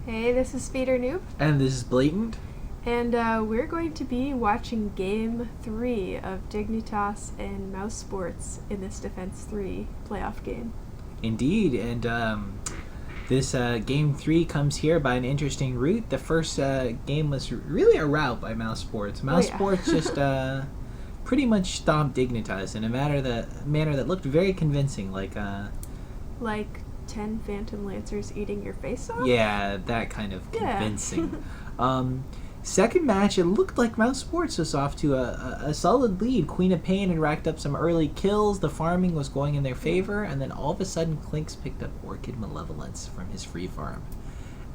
Hey, this is Feeder Noob, And this is Blatant. and we're going to be watching Game 3 of Dignitas and Mousesports in this Defense 3 playoff game. Indeed, and this Game 3 comes here by an interesting route. The first game was really a rout by Mousesports. Mousesports just pretty much stomped Dignitas in a manner that looked very convincing, Like 10 Phantom Lancers eating your face off? yeah, that kind of Yeah. convincing. Second match, it looked like Mousesports was off to a solid lead. Queen of Pain had racked up some early kills. The farming was going in their favor, and then all of a sudden, Clinks picked up Orchid Malevolence from his free farm,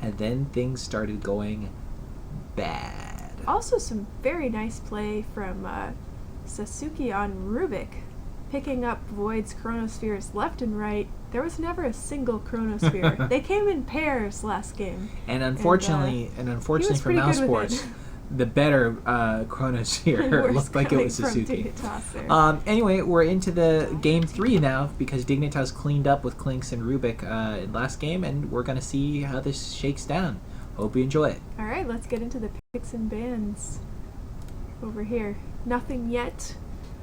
and then things started going bad. Also, some very nice play from Sasuke on Rubik, picking up Void's Chronospheres left and right. There was never a single Chronosphere. They came in pairs last game. And unfortunately, for Mousesports, the better Chronosphere looked like it was Sasuke. Anyway, we're into the Game 3 now because Dignitas cleaned up with Clinks and Rubik in last game, and we're going to see how this shakes down. Hope you enjoy it. Alright, let's get into the picks and bans over here. Nothing yet.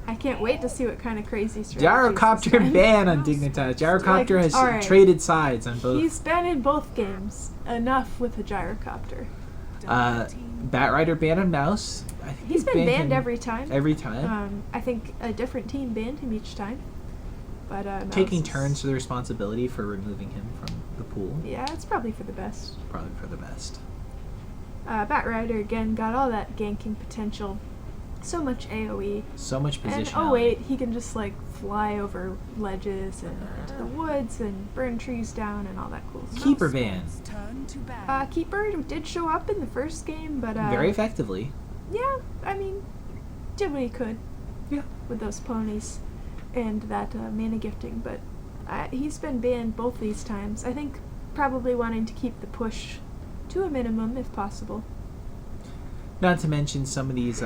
I can't wait to see what kind of crazy strategies. Gyrocopter ban on Dignitas. Gyrocopter has traded sides on both. He's been in both games. Enough with the Gyrocopter. Batrider ban on Mouse. I think He's been banned every time. Every time. I think a different team banned him each time. But taking turns to the responsibility for removing him from the pool. Yeah, it's probably for the best. Probably for the best. Batrider again got all that ganking potential. So much AoE. So much position. And oh wait, he can just like fly over ledges and into the woods and burn trees down and all that cool stuff. Keeper ban. Keeper did show up in the first game, but very effectively. Yeah, I mean, did what he could. Yeah. With those ponies and that mana gifting, but he's been banned both these times. I think probably wanting to keep the push to a minimum if possible. Not to mention some of these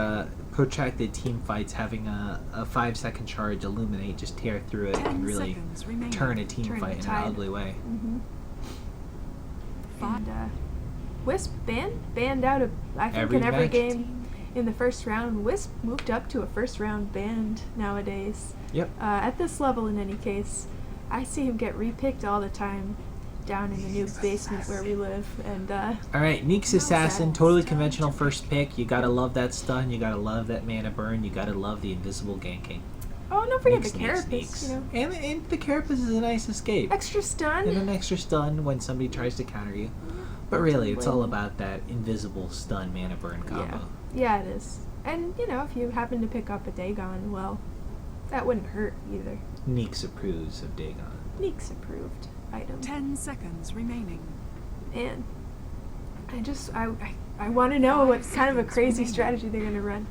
protracted team fights having a 5-second charge illuminate, just tear through it and really turn a team fight in an ugly way. Mm-hmm. And Wisp banned out of, I think, in every game in the first round. Wisp moved up to a first round banned nowadays. Yep. At this level, in any case, I see him get repicked all the time down in the noob basement where we live. And alright, Neek's Assassin, totally conventional first pick. You gotta love that stun, you gotta love that mana burn, you gotta love the invisible ganking. Oh, don't forget the Carapace, you know. And the Carapace is a nice escape. Extra stun. And an extra stun when somebody tries to counter you. But really, it's all about that invisible stun mana burn combo. Yeah, it is. And, you know, if you happen to pick up a Dagon, well, that wouldn't hurt either. Neeks approves of Dagon. Neeks approved item. 10 seconds remaining. And I want to know what kind of a crazy strategy they're going to run.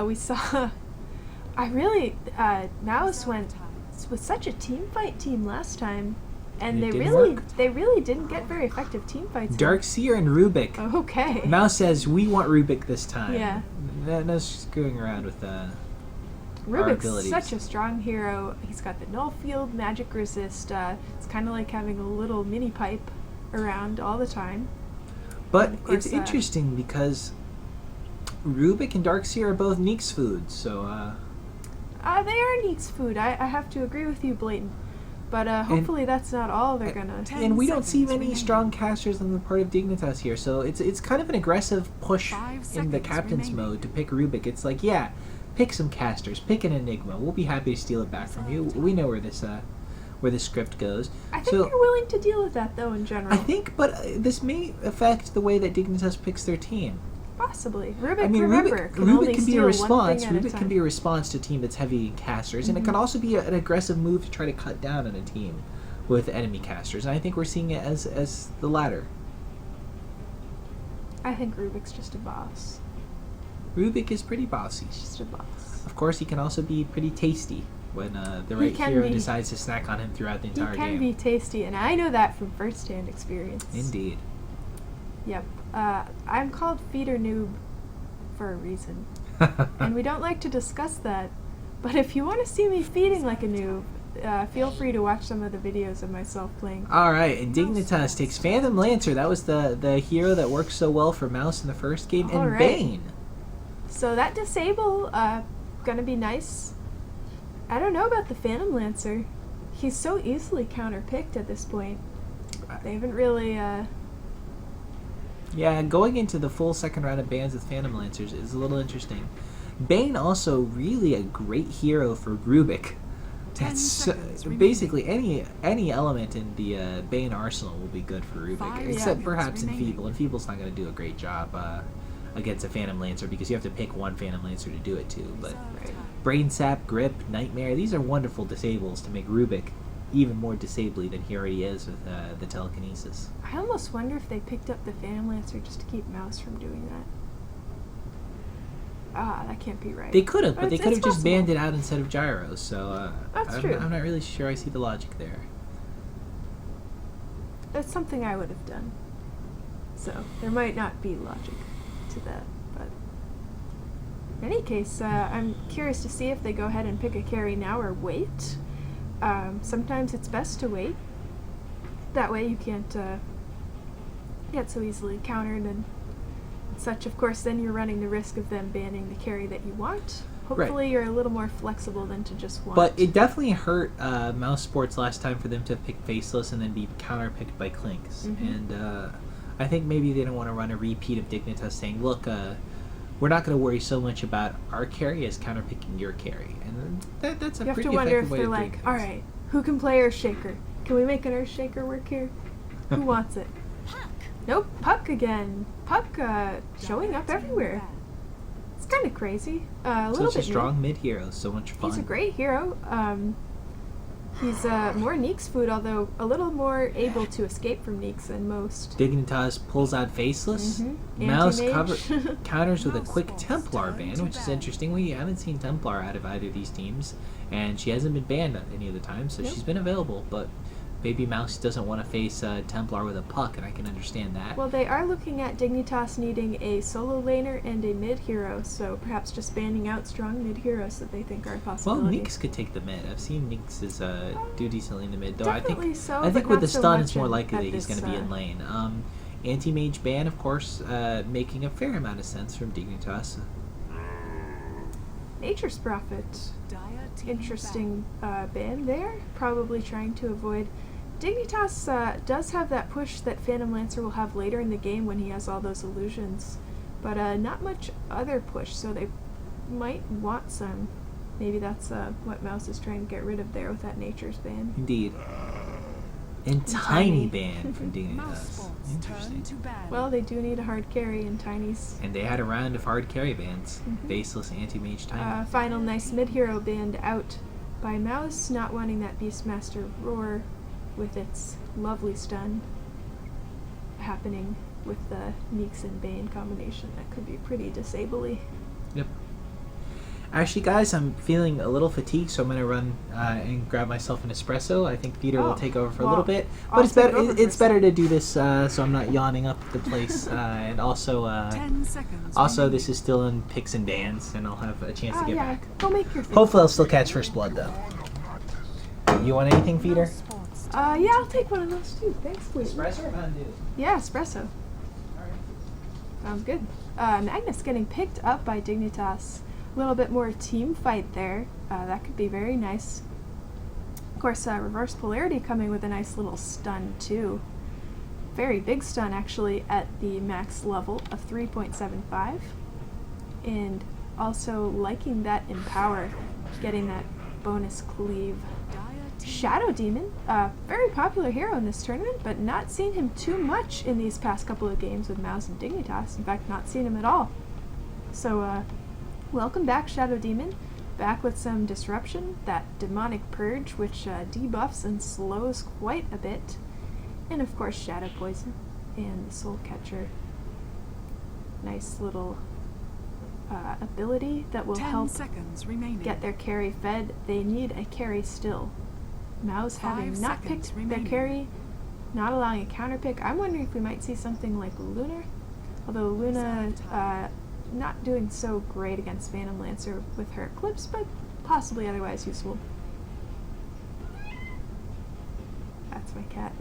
We saw, Mouse went with such a team fight team last time, and they really didn't get very effective team fights. Darkseer and Rubik. Okay. Mouse says, we want Rubik this time. Yeah. No screwing around with Rubik's such a strong hero. He's got the null field, magic resist. It's kind of like having a little mini pipe around all the time. But course, it's interesting because Rubik and Darkseer are both Neek's food, so they are Neek's food. I have to agree with you, Blatant. But hopefully that's not all they're gonna. And we don't see many strong casters on the part of Dignitas here, so it's kind of an aggressive push in the captain's mode to pick Rubik. It's like, yeah, pick some casters, pick an Enigma. We'll be happy to steal it back from you. We know where this script goes. I think they're willing to deal with that, though, in general. I think, but this may affect the way that Dignitas picks their team. Possibly. Rubik can be a response. Rubik can be a response to a team that's heavy in casters, and it can also be an aggressive move to try to cut down on a team with enemy casters. And I think we're seeing it as the latter. I think Rubik's just a boss. Rubik is pretty bossy. He's just a boss. Of course, he can also be pretty tasty when the right hero decides to snack on him throughout the entire game. He can be tasty, and I know that from first-hand experience. Indeed. Yep. I'm called Feeder Noob for a reason. And we don't like to discuss that, but if you want to see me feeding like a noob, Feel free to watch some of the videos of myself playing. All right, and Dignitas takes Phantom Lancer. That was the hero that worked so well for Mouse in the first game, and All right. Bane. So that disable, gonna be nice. I don't know about the Phantom Lancer. He's so easily counter-picked at this point. They haven't really, Yeah, going into the full second round of bans with Phantom Lancers is a little interesting. Bane also really a great hero for Rubik. That's basically any element in the Bane arsenal will be good for Rubik, except perhaps in Feeble. And Feeble's not going to do a great job against a Phantom Lancer because you have to pick one Phantom Lancer to do it too. But Brain Sap, Grip, Nightmare, these are wonderful disables to make Rubik even more disably than he already is with the telekinesis. I almost wonder if they picked up the Phantom Lancer just to keep Mouse from doing that. Ah, that can't be right. They could have, but they could have just possible. banned it out instead of gyros. So That's true. I'm not really sure I see the logic there. That's something I would have done. So there might not be logic to that, but in any case, I'm curious to see if they go ahead and pick a carry now or wait. Sometimes it's best to wait. That way you can't get so easily countered and such. Of course, then you're running the risk of them banning the carry that you want. Hopefully you're a little more flexible than to just want. But it definitely hurt Mousesports last time for them to pick Faceless and then be counter-picked by Clinks. And I think maybe they don't want to run a repeat of Dignitas saying, look, we're not going to worry so much about our carry as counter-picking your carry. And that's a you have pretty to wonder effective if way they're of doing like, things. all right, who can play Earthshaker? Can we make an Earthshaker work here? Who wants it? Nope, Puck again. Puck showing up everywhere. It's kind of crazy. A little Such a bit strong mid-hero, so much fun. He's a great hero. He's more Neek's food, although a little more able to escape from Neeks than most. Dignitas pulls out Faceless. Mouse counters with a quick Templar ban, which is interesting. We haven't seen Templar out of either of these teams, and she hasn't been banned any of the time, so she's been available. But maybe Mouse doesn't want to face Templar with a Puck, and I can understand that. Well, they are looking at Dignitas needing a solo laner and a mid hero, so perhaps just banning out strong mid heroes that they think are a possibility. Well, Nyx could take the mid. I've seen Nyx is do decently in the mid, though. Definitely I think but with not the so stun, much it's more in- likely at that he's this, going to be in lane. Anti-mage ban, of course, making a fair amount of sense from Dignitas. Nature's Prophet. Interesting ban there. Probably trying to avoid. Dignitas does have that push that Phantom Lancer will have later in the game when he has all those illusions, but not much other push, so they might want some. Maybe that's what Mouse is trying to get rid of there with that Nature's ban. Indeed. And Tiny ban from Dignitas. Interesting. Well, they do need a hard carry in Tiny's. And they had a round of hard carry bans. Faceless, Anti-Mage, Tiny. Final nice mid-hero banned out by Mouse, not wanting that Beastmaster Roar with its lovely stun happening with the Neeks and Bane combination. That could be pretty disably. Yep. Actually, guys, I'm feeling a little fatigued, so I'm going to run and grab myself an espresso. I think Peter will take over for a little bit. But it's better to do this so I'm not yawning up the place. And also, 10 seconds. also this is still in picks and bans, and I'll have a chance to get back. Go make your thing. Hopefully I'll still catch first blood, though. You want anything, Peter? Yeah, I'll take one of those too. Thanks, please. Espresso or Mountain Dew? Yeah, espresso. Sounds good. Magnus getting picked up by Dignitas. A little bit more team fight there. That could be very nice. Of course, reverse polarity coming with a nice little stun too. Very big stun actually at the max level of 3.75. And also liking that Empower, getting that bonus cleave. Shadow Demon, very popular hero in this tournament, but not seen him too much in these past couple of games with Mouse and Dignitas. In fact, not seen him at all. So, welcome back, Shadow Demon. Back with some disruption, that demonic purge, which debuffs and slows quite a bit. And of course, Shadow Poison and the Soul Catcher. Nice little ability that will 10 help seconds remaining. get their carry fed. They need a carry still. Mouse having 5 not seconds picked remaining. their carry, not allowing a counter pick. I'm wondering if we might see something like Lunar, although Luna not doing so great against Phantom Lancer with her Eclipse, but possibly otherwise useful. That's my cat.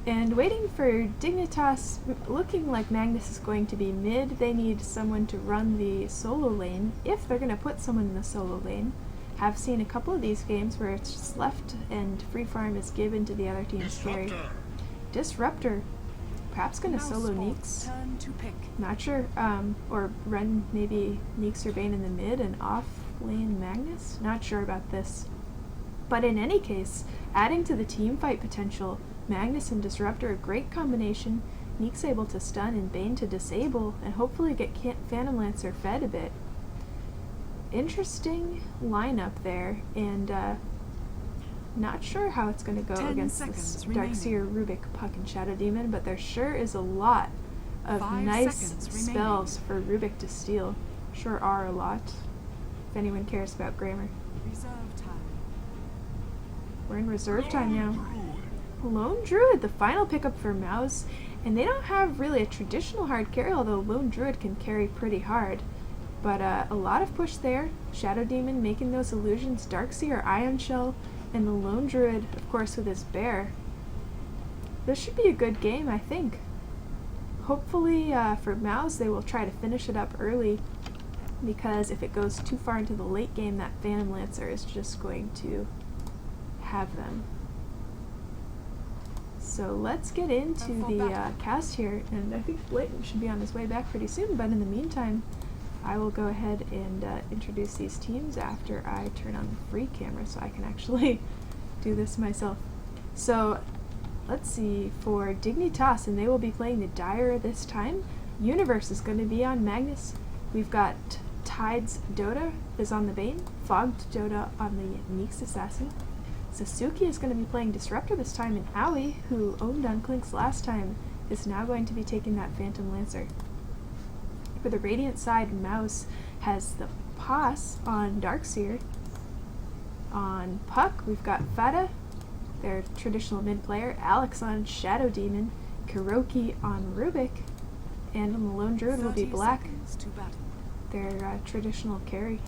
And waiting for Dignitas, looking like Magnus is going to be mid. They need someone to run the solo lane, if they're going to put someone in the solo lane. Have seen a couple of these games where it's just left and free farm is given to the other team's carry. Disruptor. Perhaps going to solo Neeks. Not sure. Or run maybe Neeks or Bane in the mid and off lane Magnus. Not sure about this. But in any case, adding to the team fight potential, Magnus and Disruptor, a great combination. Neeks able to stun and Bane to disable, and hopefully get Phantom Lancer fed a bit. Interesting lineup there, and not sure how it's going to go against this Darkseer, Rubik, Puck, and Shadow Demon, but there sure is a lot of nice spells for Rubik to steal. Sure are a lot, if anyone cares about grammar. We're in reserve time now. Lone Druid, the final pickup for Mouse, and they don't have really a traditional hard carry, although Lone Druid can carry pretty hard. But a lot of push there. Shadow Demon making those illusions, Darkseer, Ion Shell, and the Lone Druid, of course, with his bear. This should be a good game, I think. Hopefully for Mouse, they will try to finish it up early, because if it goes too far into the late game, that Phantom Lancer is just going to have them. So let's get into the cast here, and I think Blatant should be on his way back pretty soon, but in the meantime, I will go ahead and introduce these teams after I turn on the free camera so I can actually do this myself. So let's see, for Dignitas, and they will be playing the Dire this time. Universe is going to be on Magnus. We've got Tide's Dota is on the Bane, Fogged Dota on the Neeks Assassin. Sasuke is going to be playing Disruptor this time, and Aoi, who owned on Clinks last time, is now going to be taking that Phantom Lancer. For the Radiant side, Mouse has the Pass on Darkseer. On Puck, we've got Fada, their traditional mid player, Alex on Shadow Demon, Kuroki on Rubik, and on the Lone Druid will be Black, their traditional carry.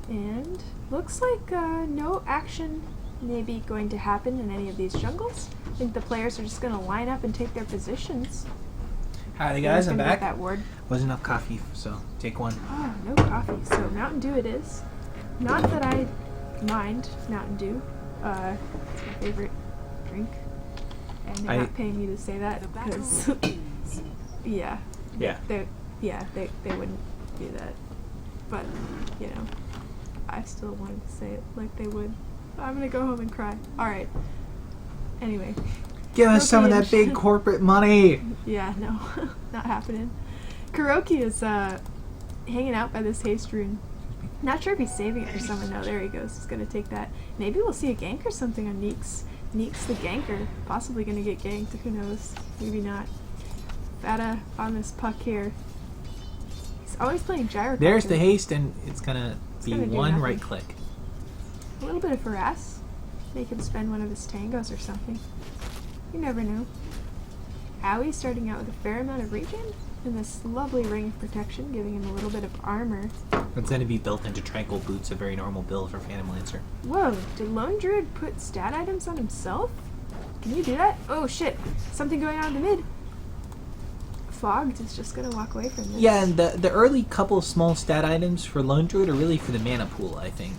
And looks like no action may be going to happen in any of these jungles. I think the players are just going to line up and take their positions. Howdy guys, I'm back. That ward. Wasn't enough coffee, so take one. Oh, no coffee. So Mountain Dew it is. Not that I mind Mountain Dew. It's my favorite drink. And they're not paying me to say that because yeah. Yeah. They wouldn't do that. But, you know, I still wanted to say it like they would. I'm gonna go home and cry. Alright. Anyway. Give us some of that big corporate money! Yeah, no. Not happening. Kuroki is hanging out by this haste rune. Not sure if he's saving it for someone. No, there he goes. He's gonna take that. Maybe we'll see a gank or something on Neeks. Neeks the ganker. Possibly gonna get ganked. Who knows? Maybe not. Fada on this Puck here. He's always playing gyro. There's the haste, and it's gonna be one right click. A little bit of harass. Make him spend one of his tangos or something. You never know. Aoi starting out with a fair amount of regen and this lovely ring of protection, giving him a little bit of armor. It's going to be built into Tranquil Boots, a very normal build for Phantom Lancer. Whoa, did Lone Druid put stat items on himself? Can you do that? Oh shit, something going on in the mid. Fogged is just going to walk away from this. Yeah, and the early couple of small stat items for Lone Druid are really for the mana pool, I think.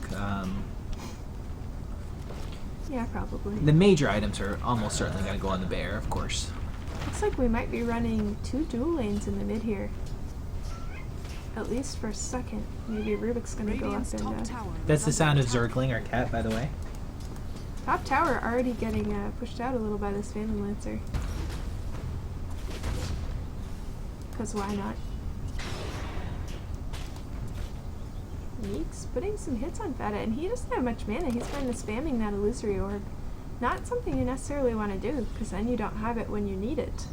Yeah, probably. The major items are almost certainly going to go on the bear, of course. Looks like we might be running 2 dual lanes in the mid here. At least for a second. Maybe Rubik's going to go up and... That's the sound of Zergling, our cat, by the way. Top tower already getting pushed out a little by this Phantom Lancer. Because why not? Neeks putting some hits on Fada, and he doesn't have much mana. He's kind of spamming that illusory orb. Not something you necessarily want to do, because then you don't have it when you need it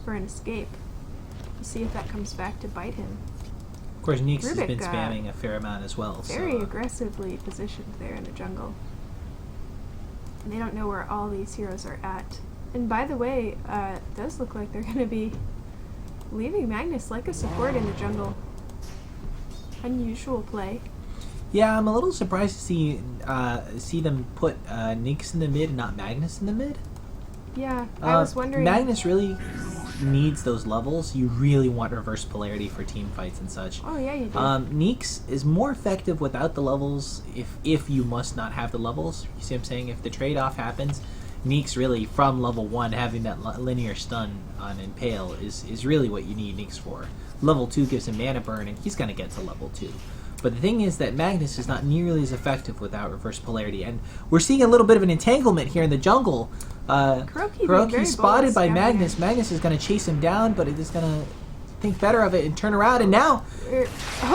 for an escape. We'll see if that comes back to bite him. Of course, Neeks has been spamming a fair amount as well. Very aggressively positioned there in the jungle. And they don't know where all these heroes are at. And by the way, it does look like they're going to be leaving Magnus like a support in the jungle. Unusual play. Yeah, I'm a little surprised to see them put Nyx in the mid and not Magnus in the mid. Yeah, I was wondering. Magnus really needs those levels. You really want reverse polarity for team fights and such. Oh yeah, you do. Nyx is more effective without the levels if you must not have the levels. You see what I'm saying? If the trade-off happens, Nyx really, from level 1, having that linear stun on Impale is really what you need Nyx for. Level 2 gives him mana burn, and he's going to get to level 2. But the thing is that Magnus is not nearly as effective without reverse polarity, and we're seeing a little bit of an entanglement here in the jungle. Kuroki spotted by Magnus. Magnus is going to chase him down, but it is going to think better of it and turn around, and now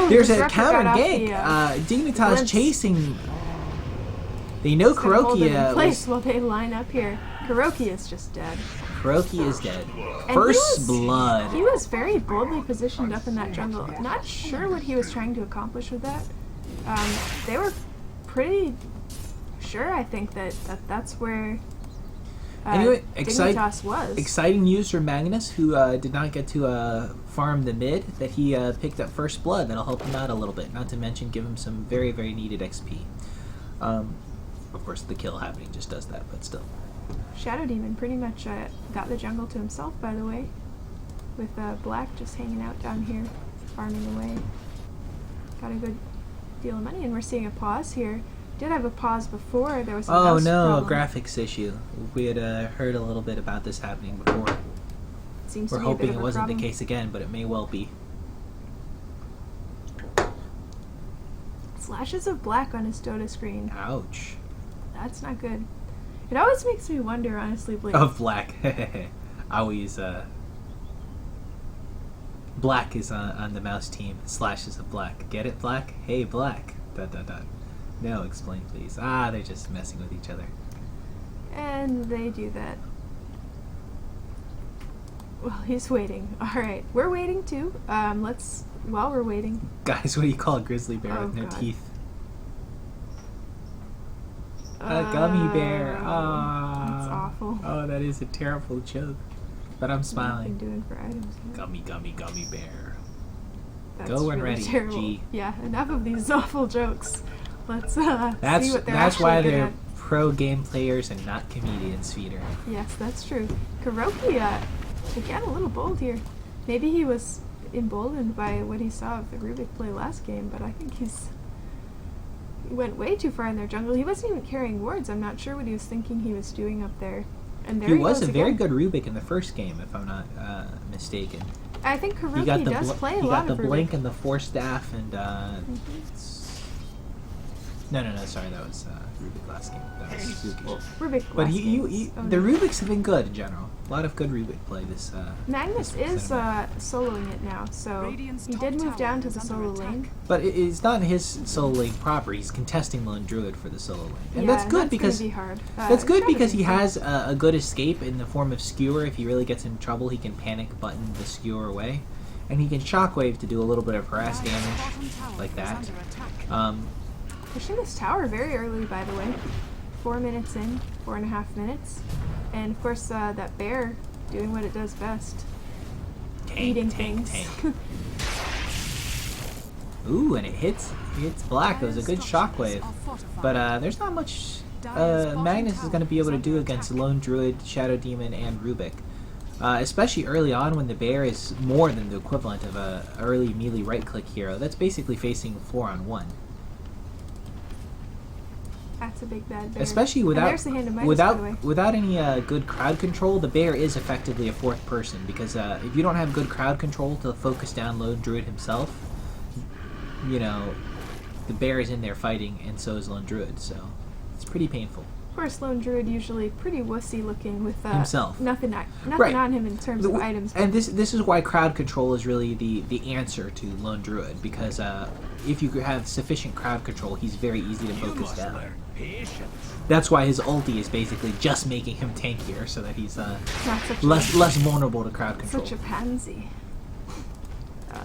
there's a counter gank. Dignitas chasing. They know Kuroki place while they line up here. Kuroki is just dead. Kuroki is dead. And First blood. He was very boldly positioned up in that jungle. Not sure what he was trying to accomplish with that. They were pretty sure, I think, that's where anyway, Dignitas was. Exciting news for Magnus, who did not get to farm the mid, that he picked up first blood. That'll help him out a little bit. Not to mention give him some very, very needed XP. Of course, the kill happening just does that, but still. Shadow Demon pretty much got the jungle to himself, by the way, with Black just hanging out down here, farming away. Got a good deal of money, and we're seeing a pause here. Did have a pause before. There was a mouse problem. A graphics issue. We had heard a little bit about this happening before. Seems we're to be hoping a bit of it a wasn't problem. the case again, but it may well be. Flashes of black on his Dota screen. Ouch. That's not good. It always makes me wonder, honestly, Blake. Of black. Always, Black is on the mouse team. Slashes of black. Get it, Black? Hey, Black. ... No, explain, please. They're just messing with each other. And they do that. Well, he's waiting. Alright, we're waiting too. While we're waiting. Guys, what do you call a grizzly bear with no teeth? A gummy bear. That's awful. Oh, that is a terrible joke. But I'm smiling. Doing for items. Gummy bear. That's Go when really ready, terrible. G. Yeah, enough of these awful jokes. Let's see what they're That's why actually good they're at. pro game players and not comedians, Feeder. Yes, that's true. Kuroki, again, a little bold here. Maybe he was emboldened by what he saw of the Rubik play last game, but I think he went way too far in their jungle. He wasn't even carrying wards. I'm not sure what he was thinking he was doing up there. And there he was a very good Rubik in the first game, if I'm not mistaken. I think Kuroki does play a lot of Rubik. He got the blink and the force staff and No, sorry, that was Rubik last game. That was Suzuki. Rubik But last the Rubiks have been good in general. A lot of good Rubik play this. Magnus is soloing it now, so he did move down to the solo lane. But it's not his solo lane proper. He's contesting Lone Druid for the solo lane, and yeah, that's good because be hard. That's good because he has a good escape in the form of Skewer. If he really gets in trouble, he can panic button the Skewer away, and he can Shockwave to do a little bit of harass damage, like that. Pushing this tower very early, by the way. 4 minutes in, 4.5 minutes. And of course, that bear doing what it does best. Eating things. Ooh, and it hits Black. It was a good Shockwave. But there's not much Magnus is going to be able to do against Lone Druid, Shadow Demon, and Rubik. Especially early on when the bear is more than the equivalent of a early melee right-click hero. That's basically facing 4-on-1. That's a big bad bear. Especially without any good crowd control, the bear is effectively a fourth person because if you don't have good crowd control to focus down Lone Druid himself, you know, the bear is in there fighting, and so is Lone Druid. So it's pretty painful. Of course, Lone Druid usually pretty wussy looking with himself. Nothing right. on him in terms of items. And this is why crowd control is really the answer to Lone Druid, because if you have sufficient crowd control, he's very easy to focus down. That's why his ulti is basically just making him tankier, so that he's less vulnerable to crowd control. Such a pansy.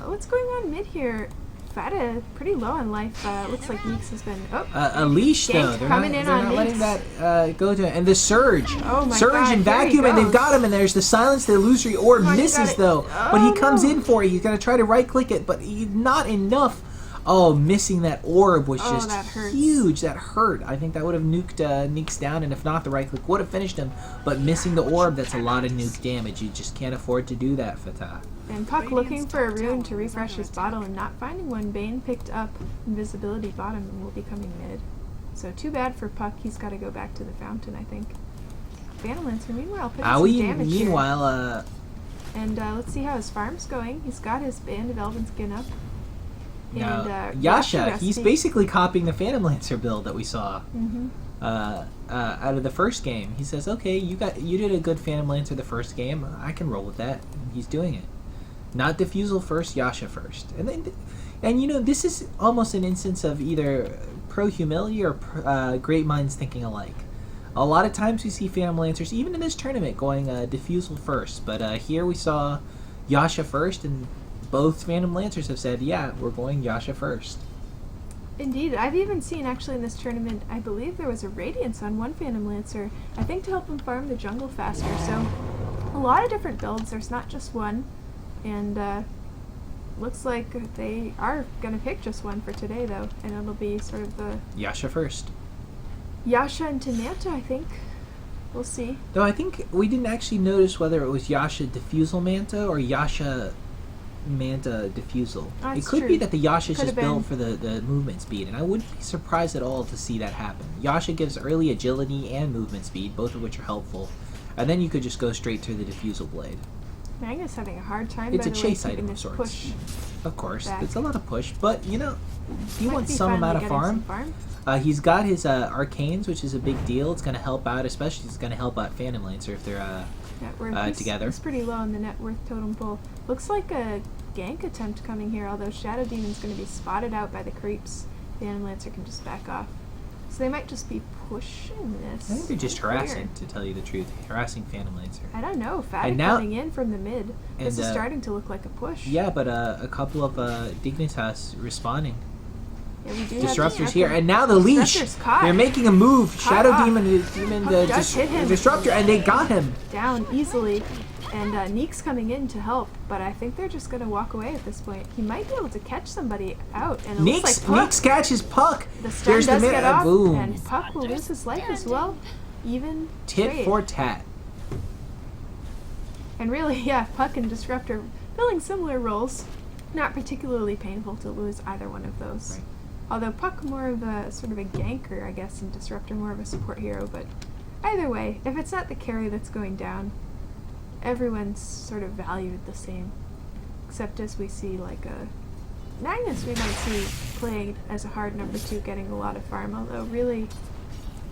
What's going on mid here? Fada pretty low on life. Looks like Meeks has been a leash though. They're not letting that go to, and the surge, surge and vacuum, and they've got him. And there's the silence. The illusory orb misses though, but he comes in for it. He's gonna try to right click it, but he's not enough. Oh, missing that orb was Oh, just that hurts. huge. That hurt. I think that would have nuked Neeks down, and if not, the right click would have finished him. But missing the orb, that's a lot of nuke damage. You just can't afford to do that, Fatah. And Puck looking for a rune to refresh his bottle and not finding one. Bane picked up invisibility bottom and will be coming mid. So too bad for Puck. He's got to go back to the fountain, I think. Phantom Lancer, meanwhile, putting some damage here. Meanwhile, And let's see how his farm's going. He's got his Band of Elven Skin up. now, And Yasha, he's recipe. basically copying the Phantom Lancer build that we saw Mm-hmm. out of the first game. He says, "Okay, you did a good Phantom Lancer the first game. I can roll with that." And he's doing it. Not Diffusal first, Yasha first, and you know, this is almost an instance of either pro humility or great minds thinking alike. A lot of times we see Phantom Lancers, even in this tournament, going Diffusal first, but here we saw Yasha first, and both Phantom Lancers have said, "Yeah, we're going Yasha first." Indeed, I've even seen actually in this tournament, I believe there was a Radiance on one Phantom Lancer, I think to help him farm the jungle faster, so a lot of different builds, there's not just one, and looks like they are going to pick just one for today though, and it'll be sort of the Yasha first. Yasha and Tananta, I think. We'll see. Though I think we didn't actually notice whether it was Yasha Diffusal Manta or Yasha Manta Diffusal. It That's could true. be that the Yasha is Could just have built for the movement speed, and I wouldn't be surprised at all to see that happen. Yasha gives early agility and movement speed, both of which are helpful, and then you could just go straight to the Diffusal Blade. Magnus having a hard time, It's by a the way, chase keeping item of this sorts. push. Of course, Back. it's a lot of push, but you know, you Might want be some amount finally of getting farm. some farm. He's got his Arcanes, which is a big deal. It's going to help out, especially it's going to help out Phantom Lancer if they're Net worth. together. He's pretty low in the net worth totem pole. Looks like a gank attempt coming here, although Shadow Demon's going to be spotted out by the creeps. Phantom Lancer can just back off. So they might just be pushing this. I think they're just Weird. harassing, to tell you the truth. Harassing Phantom Lancer. I don't know. Fatty And now- coming in from the mid. This and, is starting to look like a push. Yeah, but a couple of Dignitas responding. Yeah, we do Disruptors have here, and now the leash. Disruptor's caught. They're making a move. Caught Shadow off. Demon, Puck does hit him. Disruptor, and they got him. Down easily. And Neek's coming in to help, but I think they're just going to walk away at this point. He might be able to catch somebody out, and it looks like Puck. Neeks catches Puck. The stun There's does the get off, boom. and Puck will lose his life as well. Even Tit trade. for tat. And really, yeah, Puck and Disruptor filling similar roles. Not particularly painful to lose either one of those. Right. Although Puck more of a sort of a ganker, I guess, and Disruptor more of a support hero. But either way, if it's not the carry that's going down, everyone's sort of valued the same. Except as we see like a Magnus, we might see playing as a hard number 2, getting a lot of farm. Although really,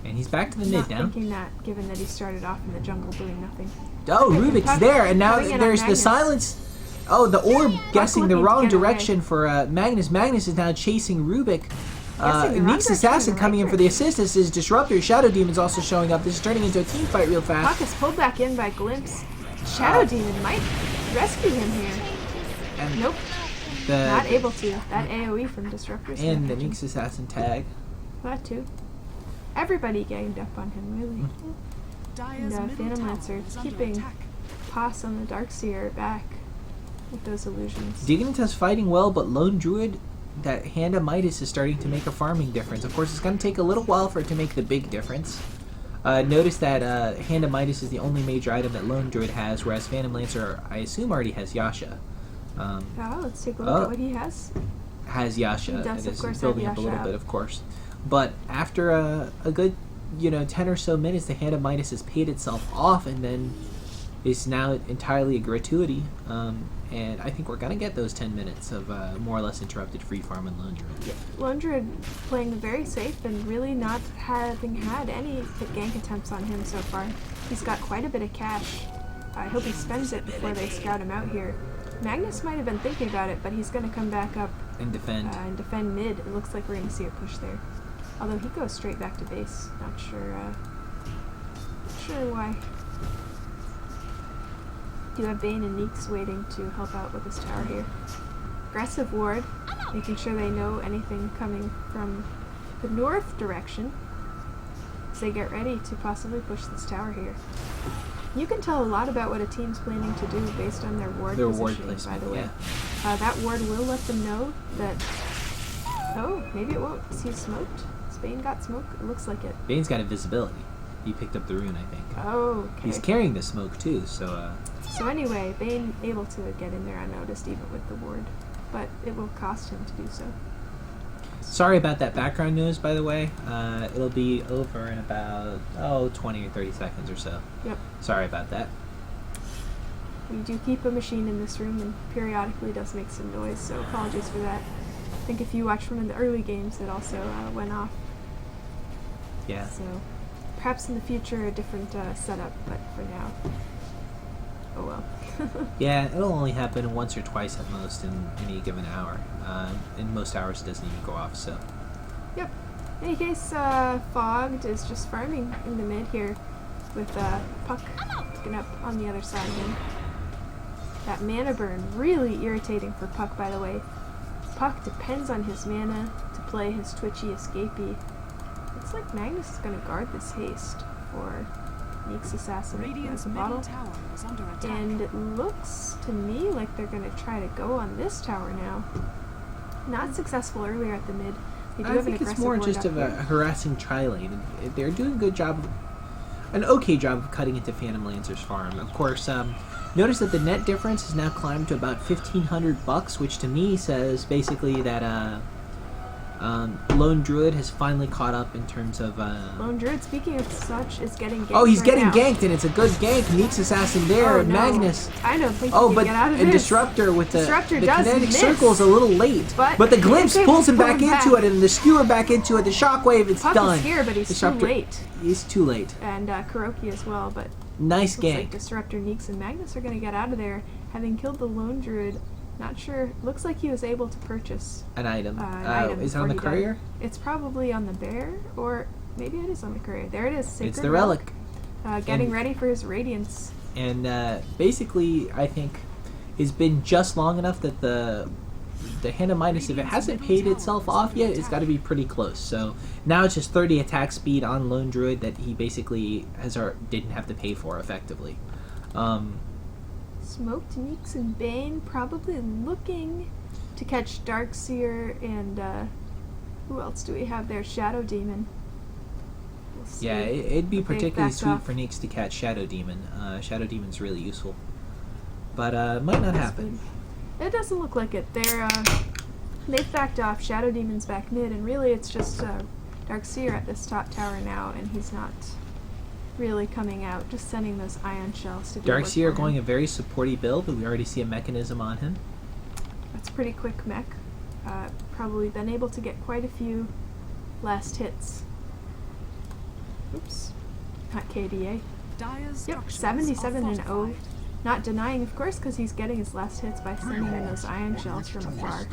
And he's back to the mid not now. thinking that, given that he started off in the jungle doing nothing. Oh, Okay, Rubik's Puck there, and now coming in on there's the Magnus. silence. Oh, the orb guessing the looking to wrong get away. direction for Magnus. Magnus is now chasing Rubik. Guessing the wrong Neeks direction Assassin or the coming right in for the assist. This is Disruptor. Shadow Demon's also showing up. This is turning into a team fight real Puck fast. is pulled back in by Glimpse. Shadow Demon might rescue him here. And Nope, the, not able to. That AoE from Disruptor's and gonna the catch him. Neeks Assassin tag. That too. Everybody ganged up on him, really. And Phantom Lancer keeping Pass on the Darkseer back with those illusions. Dignitas fighting well, but Lone Druid, that Hand of Midas is starting to make a farming difference. Of course, it's going to take a little while for it to make the big difference. Notice that Hand of Midas is the only major item that Lone Druid has, whereas Phantom Lancer, I assume, already has Yasha. Oh, let's take a look at what he has. Has Yasha. He does, It of is course, building have up a little Yasha bit, of course. But after a good, 10 or so minutes, the Hand of Midas has paid itself off, and then is now entirely a gratuity. And I think we're going to get those 10 minutes of more or less interrupted free farm and Lone Druid. Lone Druid playing very safe and really not having had any gank attempts on him so far. He's got quite a bit of cash. I hope he spends it before they scout him out here. Magnus might have been thinking about it, but he's going to come back up And defend. and defend mid. It looks like we're going to see a push there. Although he goes straight back to base. Not sure why. Do have Bane and Neeks waiting to help out with this tower here. Aggressive ward, making sure they know anything coming from the north direction as they get ready to possibly push this tower here. You can tell a lot about what a team's planning to do based on their ward Their positioning, ward placement, by the way. yeah. That ward will let them know that Oh, maybe it won't. Is he smoked? Spain got smoke? It looks like it. Bane's got invisibility. He picked up the rune, I think. Oh, okay. He's carrying the smoke too, so So anyway, Bane able to get in there unnoticed even with the ward, but it will cost him to do so. sorry about that background noise, by the way. It'll be over in about 20 or 30 seconds or so. Yep. Sorry about that. We do keep a machine in this room and periodically does make some noise, so apologies for that. I think if you watch from in the early games, it also went off. Yeah. So perhaps in the future a different setup, but for now, oh well. Yeah, it'll only happen once or twice at most in any given hour. In most hours, it doesn't even go off. So. Yep. In any case, Fogged is just farming in the mid here with Puck picking up on the other side again. That mana burn, really irritating for Puck, by the way. Puck depends on his mana to play his twitchy escapee. Looks like Magnus is going to guard this haste for Neek's assassin as a bottle. And it looks to me like they're going to try to go on this tower now. Not successful earlier at the mid. They do I have an think it's aggressive more ward just up of a here. harassing tri-lane. They're doing a good job, an okay job of cutting into Phantom Lancer's farm. Of course, notice that the net difference has now climbed to about $1,500, which to me says basically that Lone Druid has finally caught up in terms of. Lone Druid, speaking of such, is getting ganked. Oh, he's right getting now. ganked, and it's a good gank. Neek's assassin there, Oh, and no. Magnus. I don't think Oh, he but can get out of and this. Disruptor with the Disruptor the does kinetic miss. circle is a little late, But the he glimpse is able pulls to him pull back him into back. it, and the skewer back into it. The shockwave, it's Puck done. is here, but he's too Disruptor- late. He's too late. And Kuroki as well, but Nice looks like gank. Disruptor, Neeks, and Magnus are going to get out of there, having killed the Lone Druid. Not sure. Looks like he was able to purchase An item. item Is it on the before he courier? died. It's probably on the bear, or maybe it is on the courier. There it is. Sacred It's the relic. Getting And- ready for his Radiance. And basically, I think it's been just long enough that the Hand of Midas, if it hasn't paid itself off yet, it's got to be pretty close. So now it's just 30 attack speed on Lone Druid that he basically didn't have to pay for effectively. Smoked, Neeks, and Bane probably looking to catch Darkseer and who else do we have there? Shadow Demon. We'll see. Yeah, it'd be But they particularly backed sweet off. for Neeks to catch Shadow Demon. Shadow Demon's really useful. But might not happen. It doesn't look like it. They've backed off. Shadow Demon's back mid, and really it's just Darkseer at this top tower now, and he's not really coming out. Just sending those ion shells to do work Darkseer for going him. a very supporty build, but we already see a mechanism on him. That's pretty quick mech. Probably been able to get quite a few last hits. Oops. Not KDA. Yep, 77 and 0. Not denying, of course, because he's getting his last hits by sending in those ion shells from afar.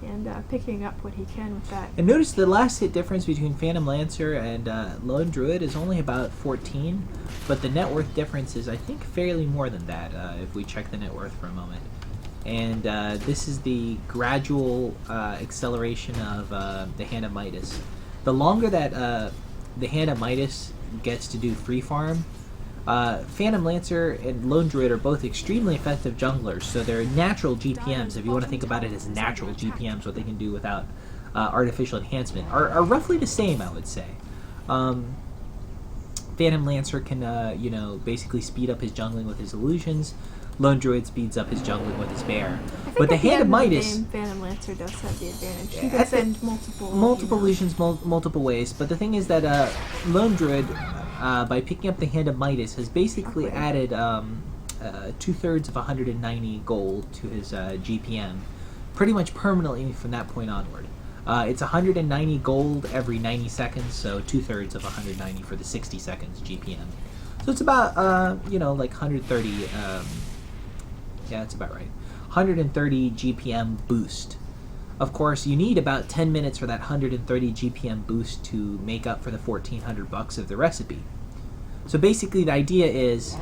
And picking up what he can with that. And notice the last hit difference between Phantom Lancer and Lone Druid is only about 14, but the net worth difference is, I think, fairly more than that, if we check the net worth for a moment. And this is the gradual acceleration of the Hand of Midas. The longer that the Hand of Midas gets to do free farm, Phantom Lancer and Lone Druid are both extremely effective junglers, so they're natural GPMs, if you want to think about it as natural GPMs, what they can do without artificial enhancement, are roughly the same, I would say. Phantom Lancer can, basically speed up his jungling with his illusions. Lone Druid speeds up his jungling with his bear. I think But the at Hand of end Midas... the game, Phantom Lancer does have the advantage. He At can the- send multiple... multiple illusions multiple ways, but the thing is that Lone Druid, by picking up the Hand of Midas, has basically added 2/3 of 190 gold to his GPM, pretty much permanently from that point onward. It's 190 gold every 90 seconds, so 2/3 of 190 for the 60 seconds GPM. So it's about like 130. Yeah, that's about right. 130 GPM boost. Of course, you need about 10 minutes for that 130 GPM boost to make up for the $1,400 of the recipe. So basically, the idea is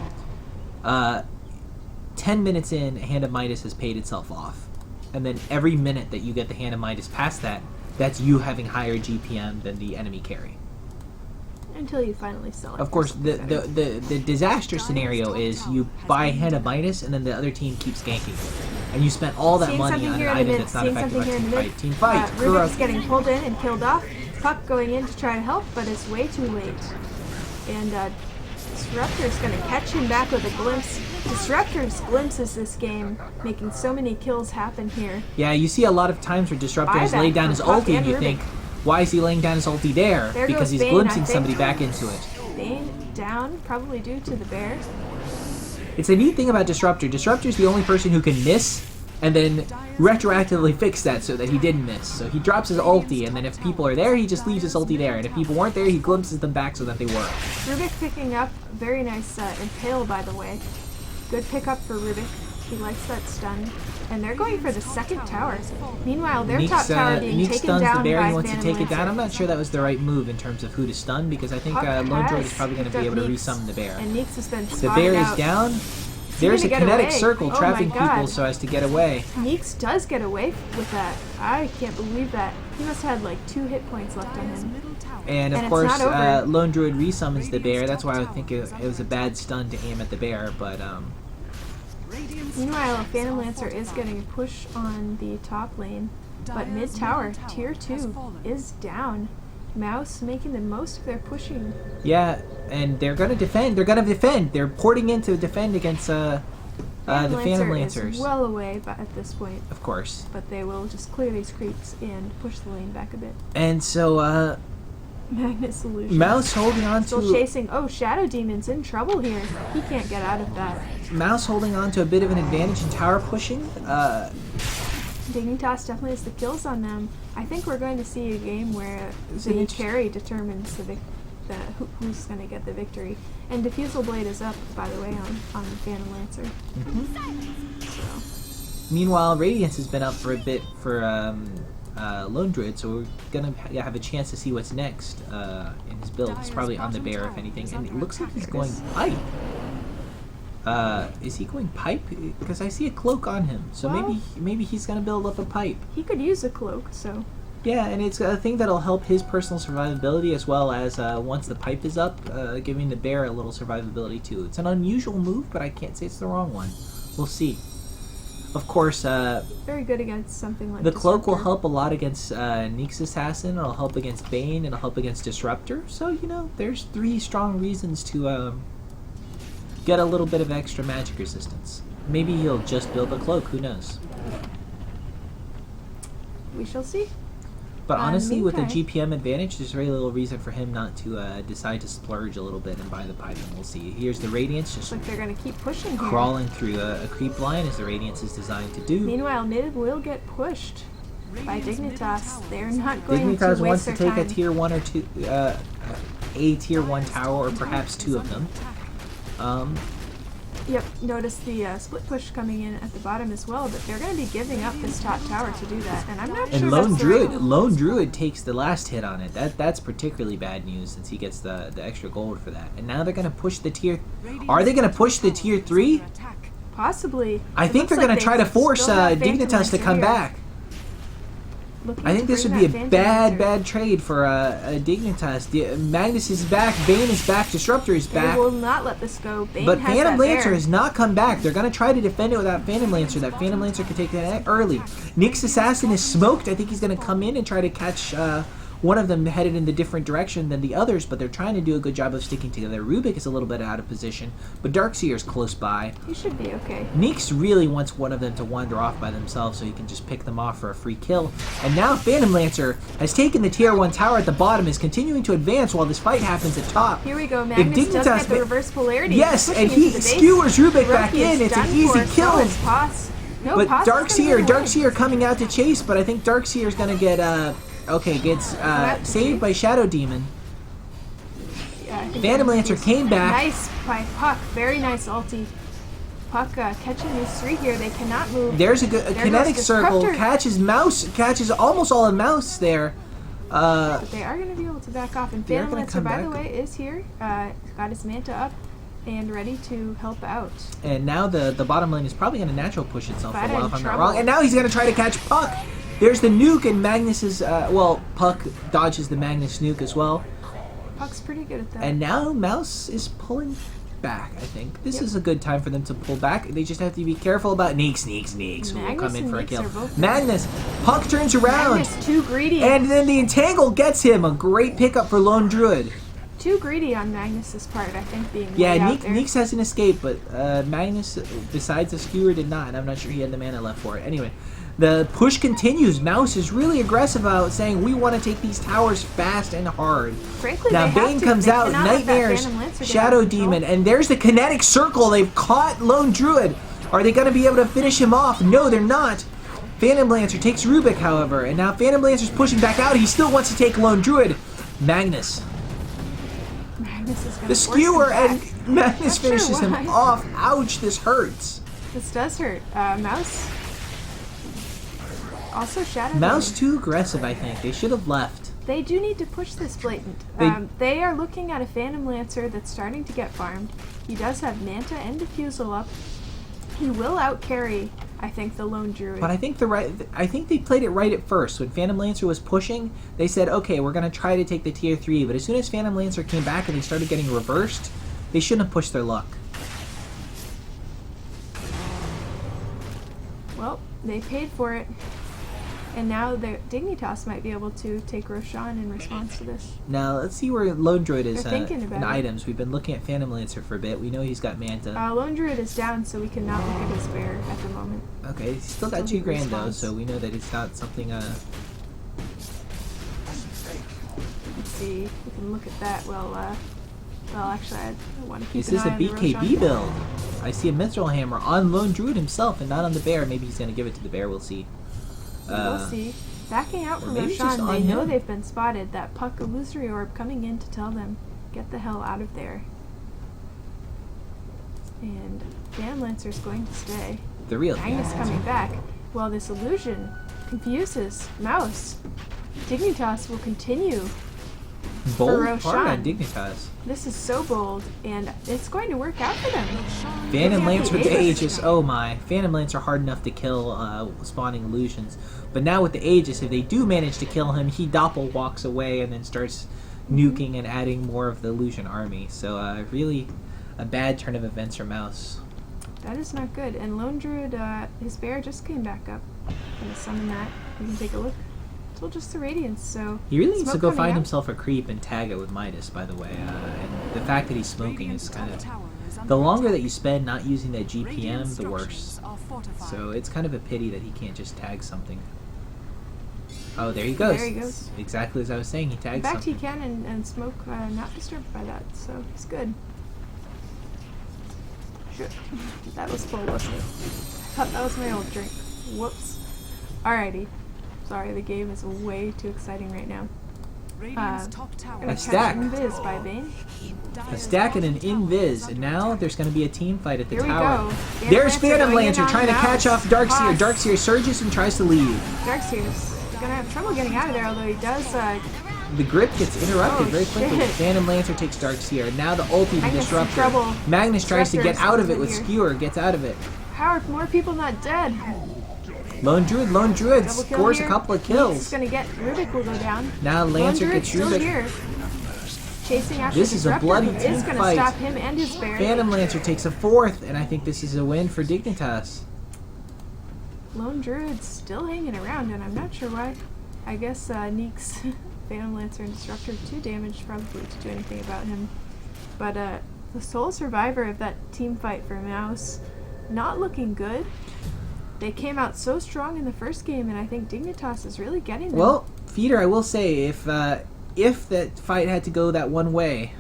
10 minutes in, Hand of Midas has paid itself off. And then every minute that you get the Hand of Midas past that, that's you having higher GPM than the enemy carry. Until you finally sell it. Of for course, something the, better. the disaster scenario is you buy Hand of Midas and then the other team keeps ganking. and you spent all that Seeing money something on an here in the item mid. that's not Seeing effective something here on in the mid. team fight. Rubik's getting pulled in and killed off. Puck going in to try to help, but it's way too late. And Disruptor's going to catch him back with a glimpse. Disruptor's glimpses this game, making so many kills happen here. Yeah, you see a lot of times where Disruptor has laid down his ulti, and you think, why is he laying down his ulti there? Because he's glimpsing somebody back into it. Bane down, probably due to the bear. It's a neat thing about Disruptor. Disruptor's the only person who can miss and then retroactively fix that so that he didn't miss. So he drops his ulti, and then if people are there, he just leaves his ulti there. And if people weren't there, he glimpses them back so that they were. Rubik picking up. Very nice impale, by the way. Good pickup for Rubik. He likes that stun. And they're going for the second tower. Meanwhile, their top tower being taken down the bear. by He wants to Phantom take it down. Lancer. I'm not sure that was the right move in terms of who to stun, because I think Lone Droid is probably going to be able to resummon the bear. And Neeks has been The spotted bear is out. down. There's a kinetic circle Oh trapping my God. people so as to get away. Neeks does get away with that. I can't believe that. He must have had like 2 hit points left on him. And of it's course, not over. Lone Druid resummons the bear. That's why I think it was a bad stun to aim at the bear. But Meanwhile, Phantom Lancer is getting a push on the top lane. But mid tower, tier 2, is down. Mouse making the most of their pushing. yeah, and they're gonna defend. They're porting in to defend against the Phantom Lancers. Is well away at this point. Of course. But they will just clear these creeps and push the lane back a bit. And so Magnet Solution. Mouse holding on Still to chasing. Oh, Shadow Demon's in trouble here. He can't get out of that. Mouse holding on to a bit of an advantage in tower pushing. Dignitas definitely has the kills on them. I think we're going to see a game where the carry determines who's going to get the victory. And Diffusal Blade is up, by the way, on the Phantom Lancer. So. Meanwhile, Radiance has been up for a bit for Lone Druid, so we're gonna have a chance to see what's next in his build. He's probably on the bear, if anything, and it looks like he's going pipe. Is he going pipe? Because I see a cloak on him, so maybe he's gonna build up a pipe. He could use a cloak, so. Yeah, and it's a thing that'll help his personal survivability as well as once the pipe is up, giving the bear a little survivability too. It's an unusual move, but I can't say it's the wrong one. We'll see. Of course, very good against something like the cloak will Disruptor. help a lot against Neek's Assassin. It'll help against Bane, and it'll help against Disruptor. So there's 3 strong reasons to get a little bit of extra magic resistance. Maybe he'll just build a cloak. Who knows? We shall see. But honestly, with a meantime- GPM advantage, there's very little reason for him not to decide to splurge a little bit and buy the pipe, and we'll see. Here's the Radiance just Looks like they're going to keep pushing here. crawling through a creep line as the Radiance is designed to do. Meanwhile, mid will get pushed by Dignitas. They're not going Dignitas to wants waste to their take time. a tier 1 or 2, a tier 1 tower, or perhaps 2 of them. Yep, notice the split push coming in at the bottom as well, but they're going to be giving up this top tower to do that, and I'm not And sure Lone that's Druid, the right Lone Druid takes the last hit on it. That's particularly bad news since he gets the extra gold for that. And now they're going to push the tier. Are they going to push the tier 3? Possibly. I think they're going to try to force Dignitas to Lancer come here. back. Looking I think to this would bring be a that Phantom Lancer. bad trade for Dignitas. Magnus is back, Bane is back, Disruptor is They back. will not let this go. Bane But has Phantom that Lancer bear. has not come back. They're going to try to defend it without Phantom Lancer. That Phantom Lancer can take that early. Nick's Assassin is smoked. I think he's going to come in and try to catch one of them headed in the different direction than the others, but they're trying to do a good job of sticking together. Rubik is a little bit out of position, but Darkseer's close by. He should be okay. Neeks really wants one of them to wander off by themselves so he can just pick them off for a free kill. And now Phantom Lancer has taken the tier 1 tower at the bottom, is continuing to advance while this fight happens at top. Here we go. Magnus does get the reverse polarity. Yes, Pushing and he into the base. skewers Rubik back Hiroki is in. It's an done easy for. kill. So is Poss. No, But Poss is gonna get away. Darkseer coming out to chase, but I think Darkseer's gonna get gets saved by Shadow Demon. Yeah, I think Phantom Lancer came back. Nice by Puck. Very nice ulti. Puck catching these 3 here. They cannot move. There's a There kinetic goes circle, Disruptor. catches almost all of Mouse there. But they are going to be able to back off. And They are Phantom gonna Lancer, come by the back. way, is here. Got his Manta up and ready to help out. And now the bottom lane is probably going to natural push itself for a But while in if I'm not trouble. wrong. And now he's going to try to catch Puck. There's the nuke, and Magnus is, Puck dodges the Magnus nuke as well. Puck's pretty good at that. And now Mouse is pulling back, I think. This is a good time for them to pull back. They just have to be careful about Neeks who will come in for a kill. Magnus, Puck turns around. Magnus, too greedy. And then the Entangle gets him. A great pickup for Lone Druid. Too greedy on Magnus's part, I think, being yeah, out there. Neeks has an escape, but Magnus, besides the skewer, did not. And I'm not sure he had the mana left for it. Anyway, the push continues. Mouse is really aggressive about saying, we want to take these towers fast and hard. Frankly, now Bane comes out, Nightmares, Shadow Demon, and there's the kinetic circle. They've caught Lone Druid. Are they going to be able to finish him off? No, they're not. Phantom Lancer takes Rubik, however, and now Phantom Lancer's pushing back out. He still wants to take Lone Druid. Magnus. The skewer, and Magnus finishes him off. Ouch, this hurts. This does hurt. Mouse. Also Shadow Mouse Demon. too aggressive, I think. They should have left. They do need to push this Blatant. They are looking at a Phantom Lancer that's starting to get farmed. He does have Manta and Diffusal up. He will outcarry, I think, the Lone Druid. But I think they played it right at first. When Phantom Lancer was pushing, they said, okay, we're going to try to take the tier 3. But as soon as Phantom Lancer came back and they started getting reversed, they shouldn't have pushed their luck. Well, they paid for it. And now the Dignitas might be able to take Roshan in response to this. Now, let's see where Lone Druid is in items. We've been looking at Phantom Lancer for a bit. We know he's got Manta. Lone Druid is down, so we cannot look at his bear at the moment. Okay, he's still got 2 grand, though, so we know that it's not something... Let's see. We can look at that. Well, actually, I want to keep This is a BKB build. I see a Mithril Hammer on Lone Druid himself and not on the bear. Maybe he's going to give it to the bear. We'll see. We'll see. Backing out from Roshan, they know they've been spotted. That Puck Illusory Orb coming in to tell them, get the hell out of there. And Phantom Lancer's going to stay. The real Magnus coming back. Well, this illusion confuses Mouse. Dignitas will continue. Bold part on Dignitas. This is so bold, and it's going to work out for them. Phantom Lancer with the Aegis, oh my. Phantom Lancer hard enough to kill spawning illusions. But now with the Aegis, if they do manage to kill him, he doppel walks away and then starts nuking and adding more of the illusion army. So really a bad turn of events for Mouse. That is not good. And Lone Druid, his bear just came back up. I'm going to summon that. You can take a look. Still just the Radiance, so... He really needs to go find himself a creep and tag it with Midas, by the way. And the fact that he's smoking is kind of... The longer that you spend not using that GPM, the worse. So it's kind of a pity that he can't just tag something. Oh, there he goes. There he goes. Exactly as I was saying, he tags something. In fact, he can, and Smoke not disturbed by that, so he's good. Shit. That was full, wasn't it? I thought that was my old drink. Whoops. Alrighty. Sorry, the game is way too exciting right now. A stack. Invis by Bane. A stack and an invis, and now there's going to be a team fight at the Here tower. We go. There's Phantom Lancer trying to catch off Darkseer. Darkseer surges and tries to leave. Darkseer's going to have trouble getting out of there, although he does... The grip gets interrupted very quickly. Shit. Phantom Lancer takes Darkseer. Now the ulti to disrupt her. Magnus tries to get out of it with Skewer, gets out of it. How are more people not dead? Lone Druid scores a couple of kills. He's gonna get Rubik will go down. Now Lancer gets Rubik. Here. Chasing after this is a bloody team is gonna fight. Stop him and his bear. Phantom Lancer takes a 4th, and I think this is a win for Dignitas. Lone Druid's still hanging around, and I'm not sure why. I guess Neeks, Phantom Lancer, and Disruptor 2 damage probably to do anything about him. But the sole survivor of that team fight for Mouse, not looking good. They came out so strong in the first game, and I think Dignitas is really getting them. Well, Feeder, I will say, if that fight had to go that one way,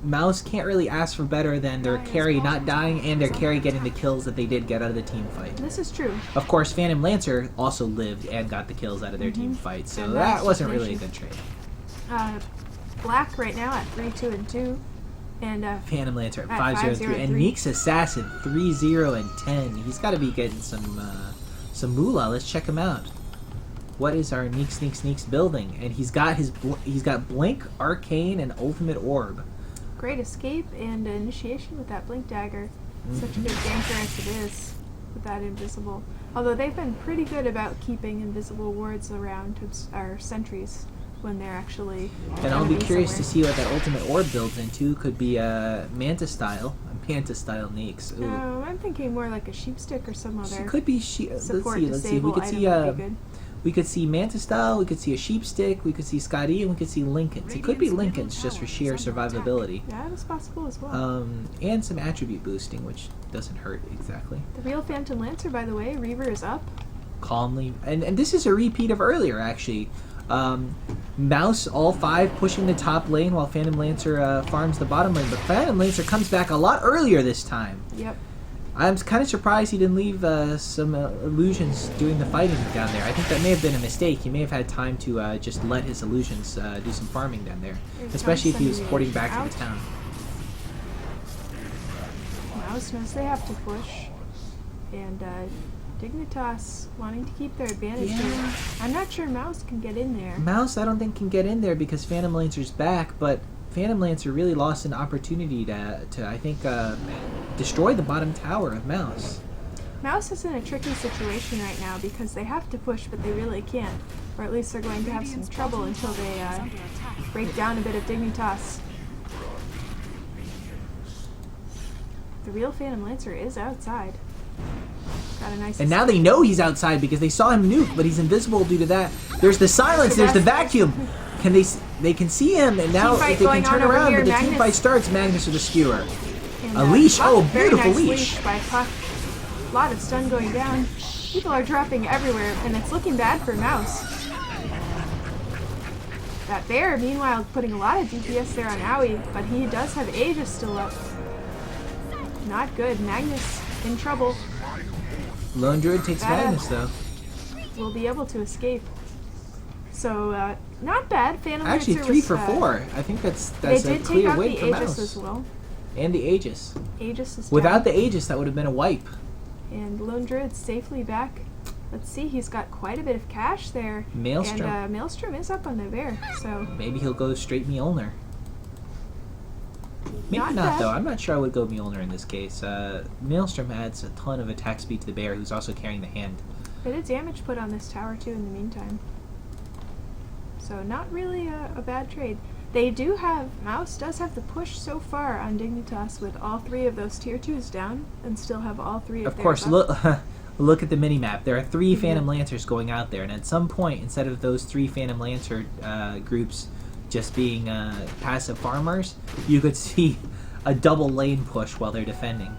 Mouse can't really ask for better than their carry not dying and their carry getting the kills that they did get out of the team fight. This is true. Of course, Phantom Lancer also lived and got the kills out of their team fight, so that wasn't really a good trade. Black right now at 3-2-2. And Phantom Lancer at 5-0-3, and Neeks Assassin 3-0 and 10. He's got to be getting some moolah. Let's check him out. What is our Neeks building? And he's got Blink, Arcane, and Ultimate Orb. Great escape and initiation with that Blink Dagger. Such a good ganker as it is with that invisible. Although they've been pretty good about keeping invisible wards around our sentries. when they're actually. And I'll be curious to somewhere. see what that ultimate orb builds into. Could be Manta style Neeks. Ooh. I'm thinking more like a sheep stick or some other. She could be Support let's see. We disable could item see would be good. we could see Manta style, we could see a sheep stick, we could see Scotty, and we could see Lincolns. It could be Lincolns just for sheer survivability. Yeah, that's possible as well. And some attribute boosting, which doesn't hurt exactly. The real Phantom Lancer, by the way, Reaver is up. Calmly, and this is a repeat of earlier actually. Mouse all 5 pushing the top lane while Phantom Lancer farms the bottom lane, but Phantom Lancer comes back a lot earlier this time. Yep. I'm kind of surprised he didn't leave some illusions doing the fighting down there. I think that may have been a mistake. He may have had time to just let his illusions do some farming down there, especially if he was porting back to the town. Mouse knows they have to push, and Dignitas wanting to keep their advantage here. I'm not sure Mouse can get in there. Mouse, I don't think can get in there because Phantom Lancer's back, but Phantom Lancer really lost an opportunity to I think, destroy the bottom tower of Mouse. Mouse is in a tricky situation right now because they have to push, but they really can't. Or at least they're going to have some trouble until they break down a bit of Dignitas. The real Phantom Lancer is outside. Got a nice. And now they know he's outside because they saw him nuke, but he's invisible due to that. There's the silence, there's the vacuum. Can they can see him, and now if they can turn around, but the team fight starts, Magnus with a skewer. And, A leash, oh, very beautiful nice leash. By Puck. A lot of stun going down. People are dropping everywhere, and it's looking bad for Mouse. That bear, meanwhile, putting a lot of DPS there on Owie, but he does have Aegis still up. Not good. Magnus in trouble. Lone Druid takes Magnus, though. Will be able to escape. So, not bad. Phantom Actually, Lancer 3 was, for 4. I think that's they a did take clear out win the for Aegis Mouse. as well. And the Aegis. Aegis is Without down. the Aegis, that would have been a wipe. And Lone Druid safely back. Let's see, he's got quite a bit of cash there. Maelstrom. And Maelstrom is up on the bear, so. Maybe he'll go straight Mjolnir. Maybe Not not, bad. though. I'm not sure I would go Mjolnir in this case. Maelstrom adds a ton of attack speed to the bear, who's also carrying the hand. Bit of damage put on this tower too in the meantime. So not really a bad trade. They do have, Mouse does have the push so far on Dignitas with all 3 of those tier 2s down and still have all 3 of Of course, up. look at the mini-map. There are 3 Phantom Lancers going out there, and at some point, instead of those 3 Phantom Lancer groups just being passive farmers, you could see a double lane push while they're defending.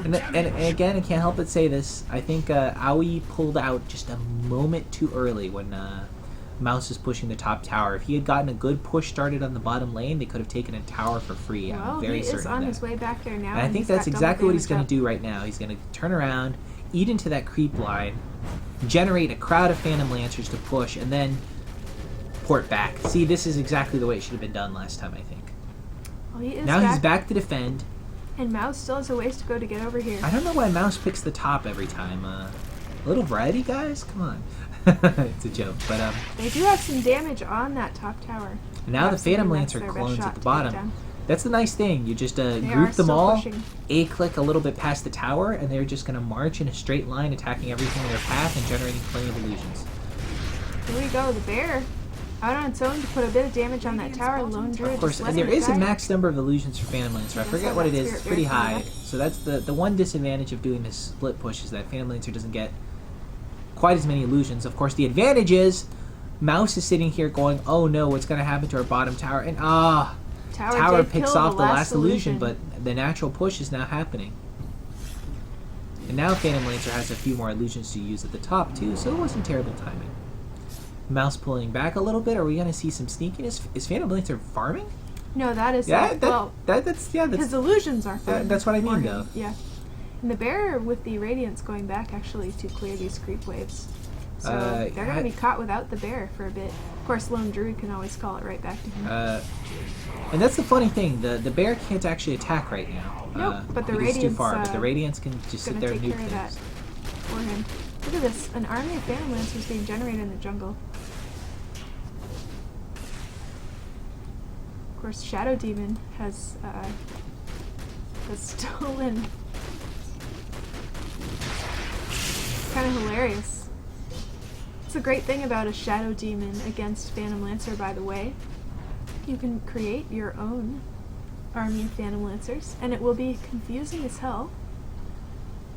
And again, I can't help but say this. I think Owie pulled out just a moment too early when Mouse is pushing the top tower. If he had gotten a good push started on the bottom lane, they could have taken a tower for free. Well, I'm very he certain is of on that. his way back there now. And I think he's that's got double exactly what he's damage going to up. do right now. He's going to turn around, eat into that creep line, generate a crowd of Phantom Lancers to push, and then port back. See, this is exactly the way it should have been done last time, I think. Well, he is Now back, he's back to defend. and Mouse still has a ways to go to get over here. I don't know why Mouse picks the top every time. A little variety, guys? Come on. It's a joke, but They do have some damage on that top tower. now the Absolutely, Phantom that's Lancer their best clones shot at the to take bottom. down. That's the nice thing. You just They group are them still all, pushing. A-click a little bit past the tower, and they're just going to march in a straight line, attacking everything in their path and generating plenty of illusions. Here we go, the bear out on its own to put a bit of damage on that tower. Lone Druid Of course, just and letting there it is a die. max number of illusions for Phantom Lancer. I Yes, forget I what it got is. Spirit It's pretty Bear coming high. up. So that's the one disadvantage of doing this split push is that Phantom Lancer doesn't get quite as many illusions. Of course, the advantage is Mouse is sitting here going, oh no, what's going to happen to our bottom tower? And tower did picks kill off the last illusion, illusion. but the natural push is now happening. And now Phantom Lancer has a few more illusions to use at the top too, so it wasn't terrible timing. Mouse pulling back a little bit. Are we going to see some sneakiness? Is Phantom Lancer farming? No, that is Yeah, that's that's his illusions are fun. that's what I mean, for him. though. Yeah. And the bear with the radiance going back actually to clear these creep waves. So they're going to be caught without the bear for a bit. Of course, Lone Druid can always call it right back to him. And that's the funny thing. The bear can't actually attack right now. Nope, but the because it's too Radiance, far. But the Radiance can just sit gonna there and take nuke care of that things. for him. Look at this, an army of Phantom Lancers being generated in the jungle. Of course, Shadow Demon has stolen. Kind of hilarious. It's a great thing about a Shadow Demon against Phantom Lancer, by the way. You can create your own army of Phantom Lancers, and it will be confusing as hell.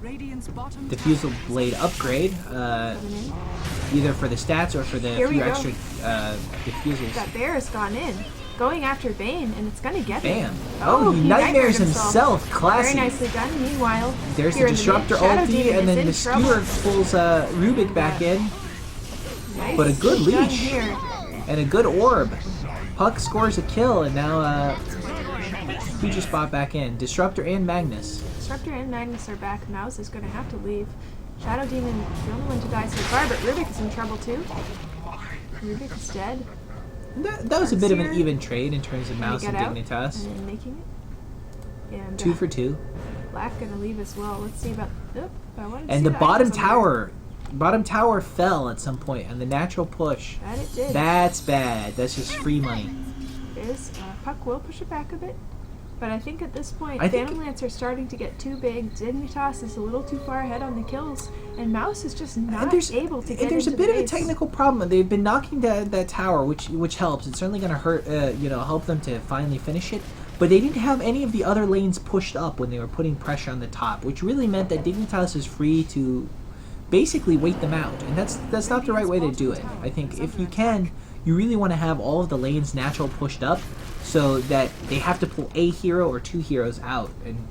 Diffusal Blade upgrade, either for the stats or for the few extra diffusals. That bear has gone in, going after Bane, and it's gonna get Bam! him. Oh, he nightmares himself. Classy. Very nicely done. Meanwhile, there's here the Disruptor ulti, and then the Skewer pulls Rubik back in. Nice. But a good leash Here. and a good orb. Puck scores a kill, and now he just bought back in. Disruptor and Magnus. Disruptor and Magnus are back. Mouse is going to have to leave. Shadow Demon, the only one to die so far, but Rubik is in trouble too. Rubik is dead. That was a bit of an even trade in terms of Mouse and Dignitas. And making it. And 2 for 2. Black going to leave as well. Let's see about... Oh, I wanted to and see the bottom tower... Bottom tower fell at some point, and the natural push. That it did. That's bad. That's just free money. It is. Puck will push it back a bit. But I think at this point, Phantom Lancer is starting to get too big. Dignitas is a little too far ahead on the kills. And Mouse is just not able to get There's into a bit the of a technical problem. They've been knocking that tower, which helps. It's certainly going to hurt, help them to finally finish it. But they didn't have any of the other lanes pushed up when they were putting pressure on the top, which really meant that Dignitas is free to basically wait them out, and that's not the right way to do it. I think if you can, you really want to have all of the lanes natural pushed up, so that they have to pull a hero or 2 heroes out, and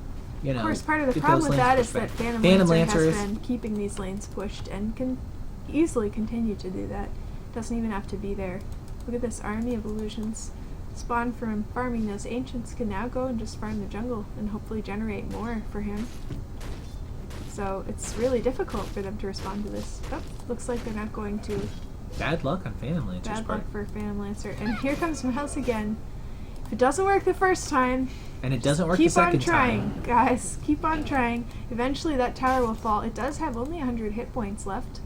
of course, part of the problem with that is that Phantom Lancer has been keeping these lanes pushed and can easily continue to do that. Doesn't even have to be there. Look at this army of illusions. Spawn from farming those ancients can now go and just farm the jungle and hopefully generate more for him. So it's really difficult for them to respond to this. Oh, looks like they're not going to. Bad luck on Phantom Lancer's part. Bad luck for Phantom Lancer. And here comes Mouse again. If it doesn't work the first time, and it doesn't work the second time. Keep on trying, guys. Keep on trying. Eventually that tower will fall. It does have only 100 hit points left.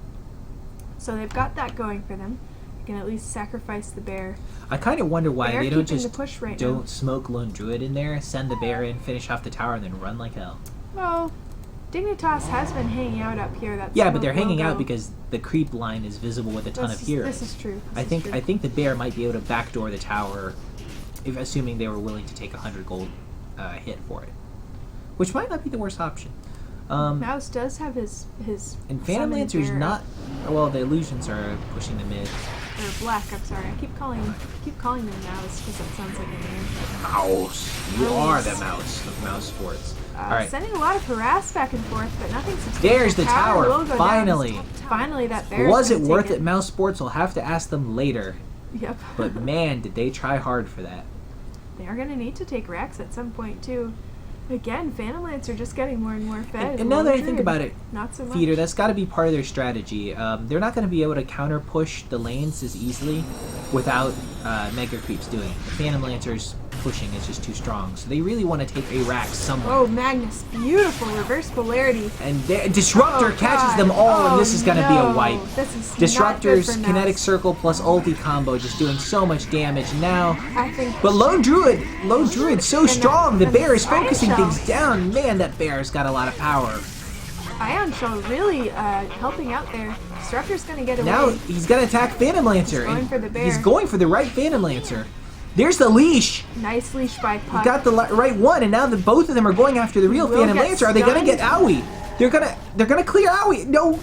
So they've got that going for them. They can at least sacrifice the bear. I kind of wonder why they don't just don't smoke Lone Druid in there, send the bear in, finish off the tower, and then run like hell. Well, Dignitas has been hanging out up here. Yeah, but they're hanging out because the creep line is visible with a ton of heroes. This is true. I think the bear might be able to backdoor the tower, if assuming they were willing to take 100 gold hit for it, which might not be the worst option. Mouse does have his and Phantom Lancer's not. Well, the illusions are pushing the mid. Or Black. I'm sorry. I keep calling them Mouse because that sounds like a name. Mouse. You are the Mouse of Mousesports. All right. Sending a lot of harass back and forth, but nothing substantial. There's the tower. Finally. Finally, that bear. Was it worth it? Mousesports will have to ask them later. Yep. But man, did they try hard for that. They are going to need to take Rex at some point too. Again, Phantom Lancer just getting more and more fed. And now that I think about it, not so much. Feeder, that's got to be part of their strategy. They're not going to be able to counter push the lanes as easily without Mega Creeps doing it. The Phantom Lancer's pushing is just too strong, so they really want to take a rack somewhere. Oh, Magnus, beautiful reverse polarity. And Disruptor catches them all, and this is going to be a wipe. This is Disruptor's Kinetic Circle plus ulti combo just doing so much damage now. I think. But Lone Druid's so strong. The bear is focusing things down. Man, that bear's got a lot of power. Ion Shell really helping out there. Disruptor's going to get away. Now he's going to attack Phantom Lancer. He's going for the bear. He's going for the right Phantom Lancer. There's the leash. Nice leash by Puck. He got the right one, and now both of them are going after the real Phantom Lancer. Are they going to get Owie? They're gonna clear Owie. No.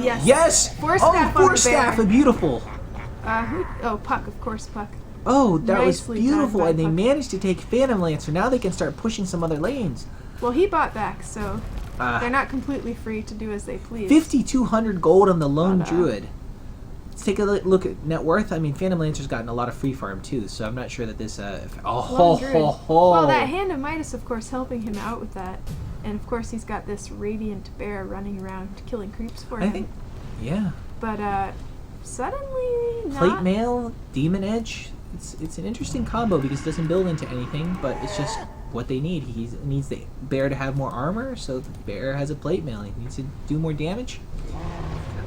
Yes. Yes. Force staff Force staff, beautiful. Puck, of course, Puck. Oh, that Nicely was beautiful, and they Puck. Managed to take Phantom Lancer. Now they can start pushing some other lanes. Well, he bought back, so they're not completely free to do as they please. 5,200 gold on the Lone Druid. Let's take a look at net worth. I mean, Phantom Lancer's gotten a lot of free farm too, so I'm not sure that this. Well, that Hand of Midas, of course, helping him out with that, and of course he's got this Radiant Bear running around killing creeps for him. I think, yeah. But suddenly, Plate Mail, Demon Edge. It's an interesting combo because it doesn't build into anything, but it's just what they need. He needs the bear to have more armor, so the bear has a Plate Mail. He needs to do more damage.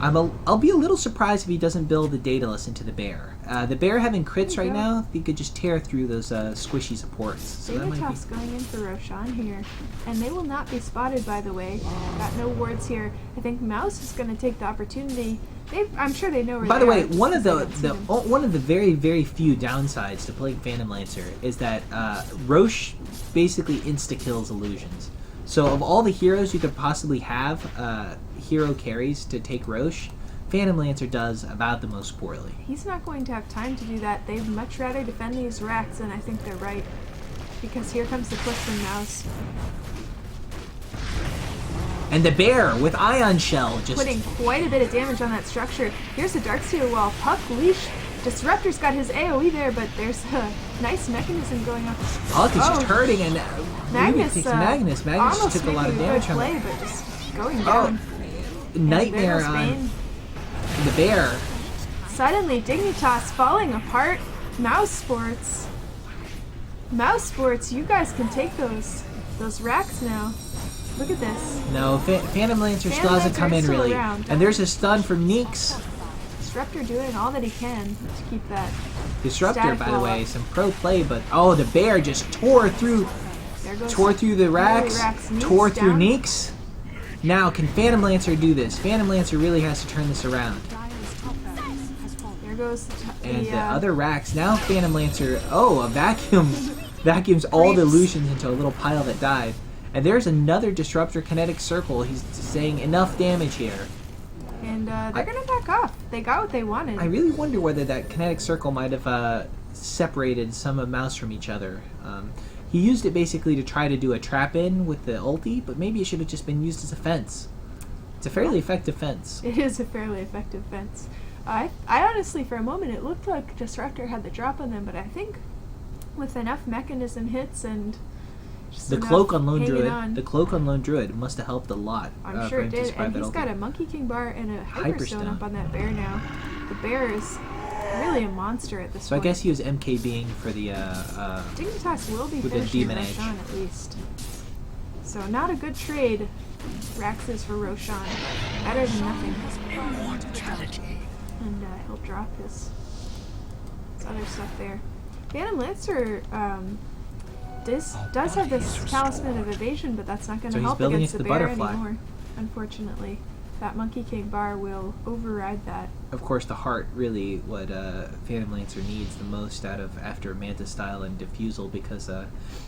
I'll be a little surprised if he doesn't build the Daedalus into the bear. The bear having crits right now, he could just tear through those squishy supports. So Dignitas going in for Roshan here, and they will not be spotted, by the way. Got no wards here. I think Mouse is going to take the opportunity. I'm sure they know where By they the way, are, one of the very, very few downsides to playing Phantom Lancer is that Roche basically insta-kills illusions. So of all the heroes you could possibly have, hero carries to take Roche, Phantom Lancer does about the most poorly. He's not going to have time to do that. They'd much rather defend these racks, and I think they're right. Because here comes the push from Mouse. And the bear with Ion Shell just putting quite a bit of damage on that structure. Here's a Darkseer wall. Puck Leash. Disruptor's got his AoE there, but there's a nice mechanism going up. Puck is just hurting, and Magnus takes Magnus. Magnus took a lot of damage from it. But just going down. Nightmare on the bear. Suddenly, Dignitas falling apart. Mousesports. Mousesports, you guys can take those racks now. Look at this. No, Phantom Lancer still hasn't come in really. And there's a stun from Neeks. Disruptor doing all that he can to keep that. Disruptor, by the way, some pro play, but the bear just tore through the racks, tore through Neeks. Now, can Phantom Lancer do this? Phantom Lancer really has to turn this around. There goes and the other racks. Now Phantom Lancer, a vacuums all the illusions into a little pile that died. And there's another Disruptor Kinetic Circle. He's saying enough damage here. And they're going to back off. They got what they wanted. I really wonder whether that Kinetic Circle might have separated some of Mouse from each other. He used it basically to try to do a trap-in with the ulti, but maybe it should have just been used as a fence. It's a fairly effective fence. It is a fairly effective fence. I honestly, for a moment, it looked like Disruptor had the drop on them, but I think with enough mechanism hits and just the cloak on Lone Druid must have helped a lot. I'm sure it did, and he's got a Monkey King bar and a Hyperstone up on that bear now. The bear is really a monster at this point. So I guess he was MKBing for the Dignitas will be finishing Roshan at least. So not a good trade. Raxes for Roshan. Better than nothing. And he'll drop his other stuff there. Phantom Lancer does have this Talisman of Evasion, but that's not going to help against the bear anymore, unfortunately. That Monkey King bar will override that. Of course, the heart really what Phantom Lancer needs the most after Manta Style and Diffusal, because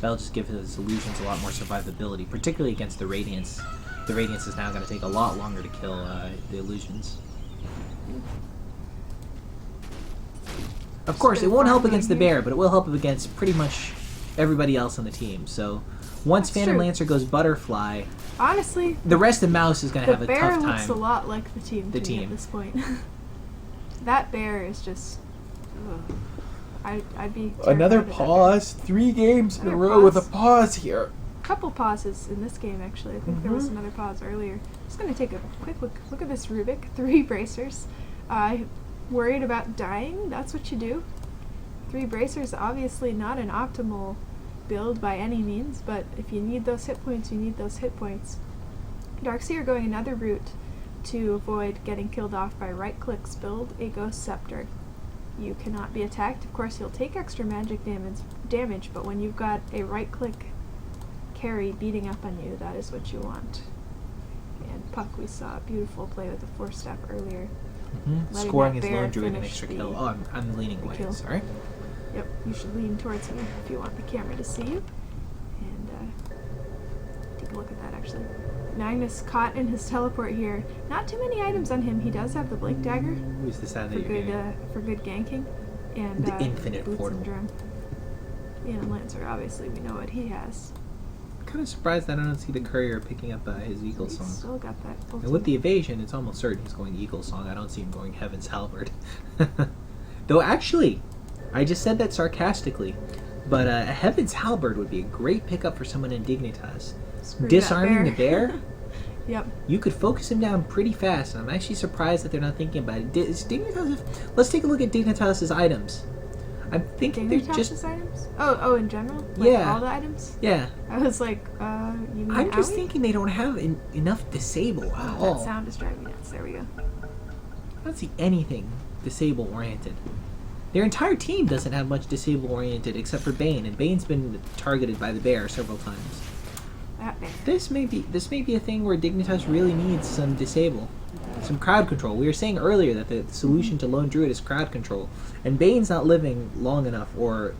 that'll just give his illusions a lot more survivability, particularly against the Radiance. The Radiance is now going to take a lot longer to kill the illusions. Of course, it won't help against the bear, but it will help against pretty much everybody else on the team. So once Phantom Lancer goes Butterfly, honestly, the rest of Mouse is going to have a tough time. The bear looks a lot like the team at this point. That bear is just... I'd be another pause. 3 games in a row with a pause here. Couple pauses in this game, actually. I think there was another pause earlier. Just going to take a quick look at this Rubik. 3 bracers. Worried about dying? That's what you do. 3 bracers, obviously not an optimal build by any means, but if you need those hit points, you need those hit points. Darkseer going another route to avoid getting killed off by right clicks. Build a Ghost Scepter. You cannot be attacked. Of course, you'll take extra magic damage, but when you've got a right click carry beating up on you, that is what you want. And Puck, we saw a beautiful play with the 4-step earlier. Scoring his Lone Druid an extra kill. Oh, I'm leaning away. Kill. Sorry. Yep, you should lean towards me if you want the camera to see you. And take a look at that, actually. Magnus caught in his teleport here. Not too many items on him. He does have the Blink Dagger Who's the sound that you're for good ganking. And the Infinite Boots Portal. and Drum. And Lancer, obviously, we know what he has. Kind of surprised that I don't see the courier picking up his Eagle He's Song. still got that. And with the evasion, it's almost certain he's going Eagle Song. I don't see him going Heaven's Halberd. Though actually, I just said that sarcastically, but a Heaven's Halberd would be a great pickup for someone in Dignitas. Disarming the bear. Yep. You could focus him down pretty fast. And I'm actually surprised that they're not thinking about it. Dignitas, let's take a look at Dignitas' items. I'm thinking they're just items. Oh, in general. Like yeah. All the items. Yeah. I was like, you mean I'm just Owie? thinking they don't have enough disable at all. That sound is driving me nuts. There we go. I don't see anything disable-oriented. Their entire team doesn't have much disable-oriented except for Bane, and Bane's been targeted by the bear several times. That bear. This may be a thing where Dignitas really needs some disable. Some crowd control. We were saying earlier that the solution to Lone Druid is crowd control. And Bane's not living long enough or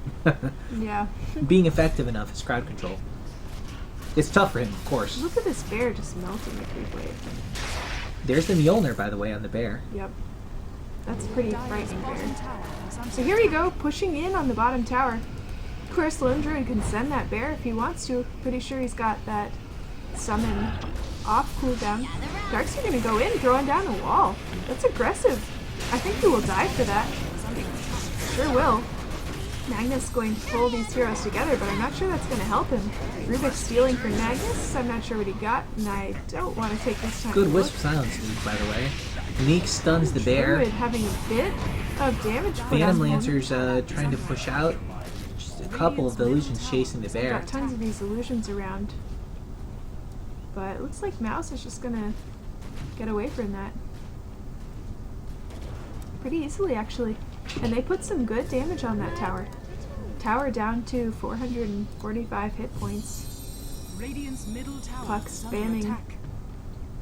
Yeah. being effective enough as crowd control. It's tough for him, of course. Look at this bear just melting the creep wave. There's the Mjolnir, by the way, on the bear. Yep. That's a pretty frightening bear. So here we go, pushing in on the bottom tower. Of course, Lone Druid can send that bear if he wants to. Pretty sure he's got that summon off cooldown. Darkseid gonna go in, throwing down a wall. That's aggressive. I think he will die for that. Sure will. Magnus going to pull these heroes together, but I'm not sure that's going to help him. Rubik stealing for Magnus. I'm not sure what he got, and I don't want to take this time. Good to Wisp look. Silence lead, by the way. Neek stuns the bear. Druid having a bit of damage put Phantom on him. Lancer's trying to push out. Just a couple of the illusions chasing the bear. Got tons of these illusions around. But it looks like Mouse is just going to get away from that. Pretty easily, actually. And they put some good damage on that tower. Tower down to 445 hit points. Radiant's middle tower Puck is under spamming attack.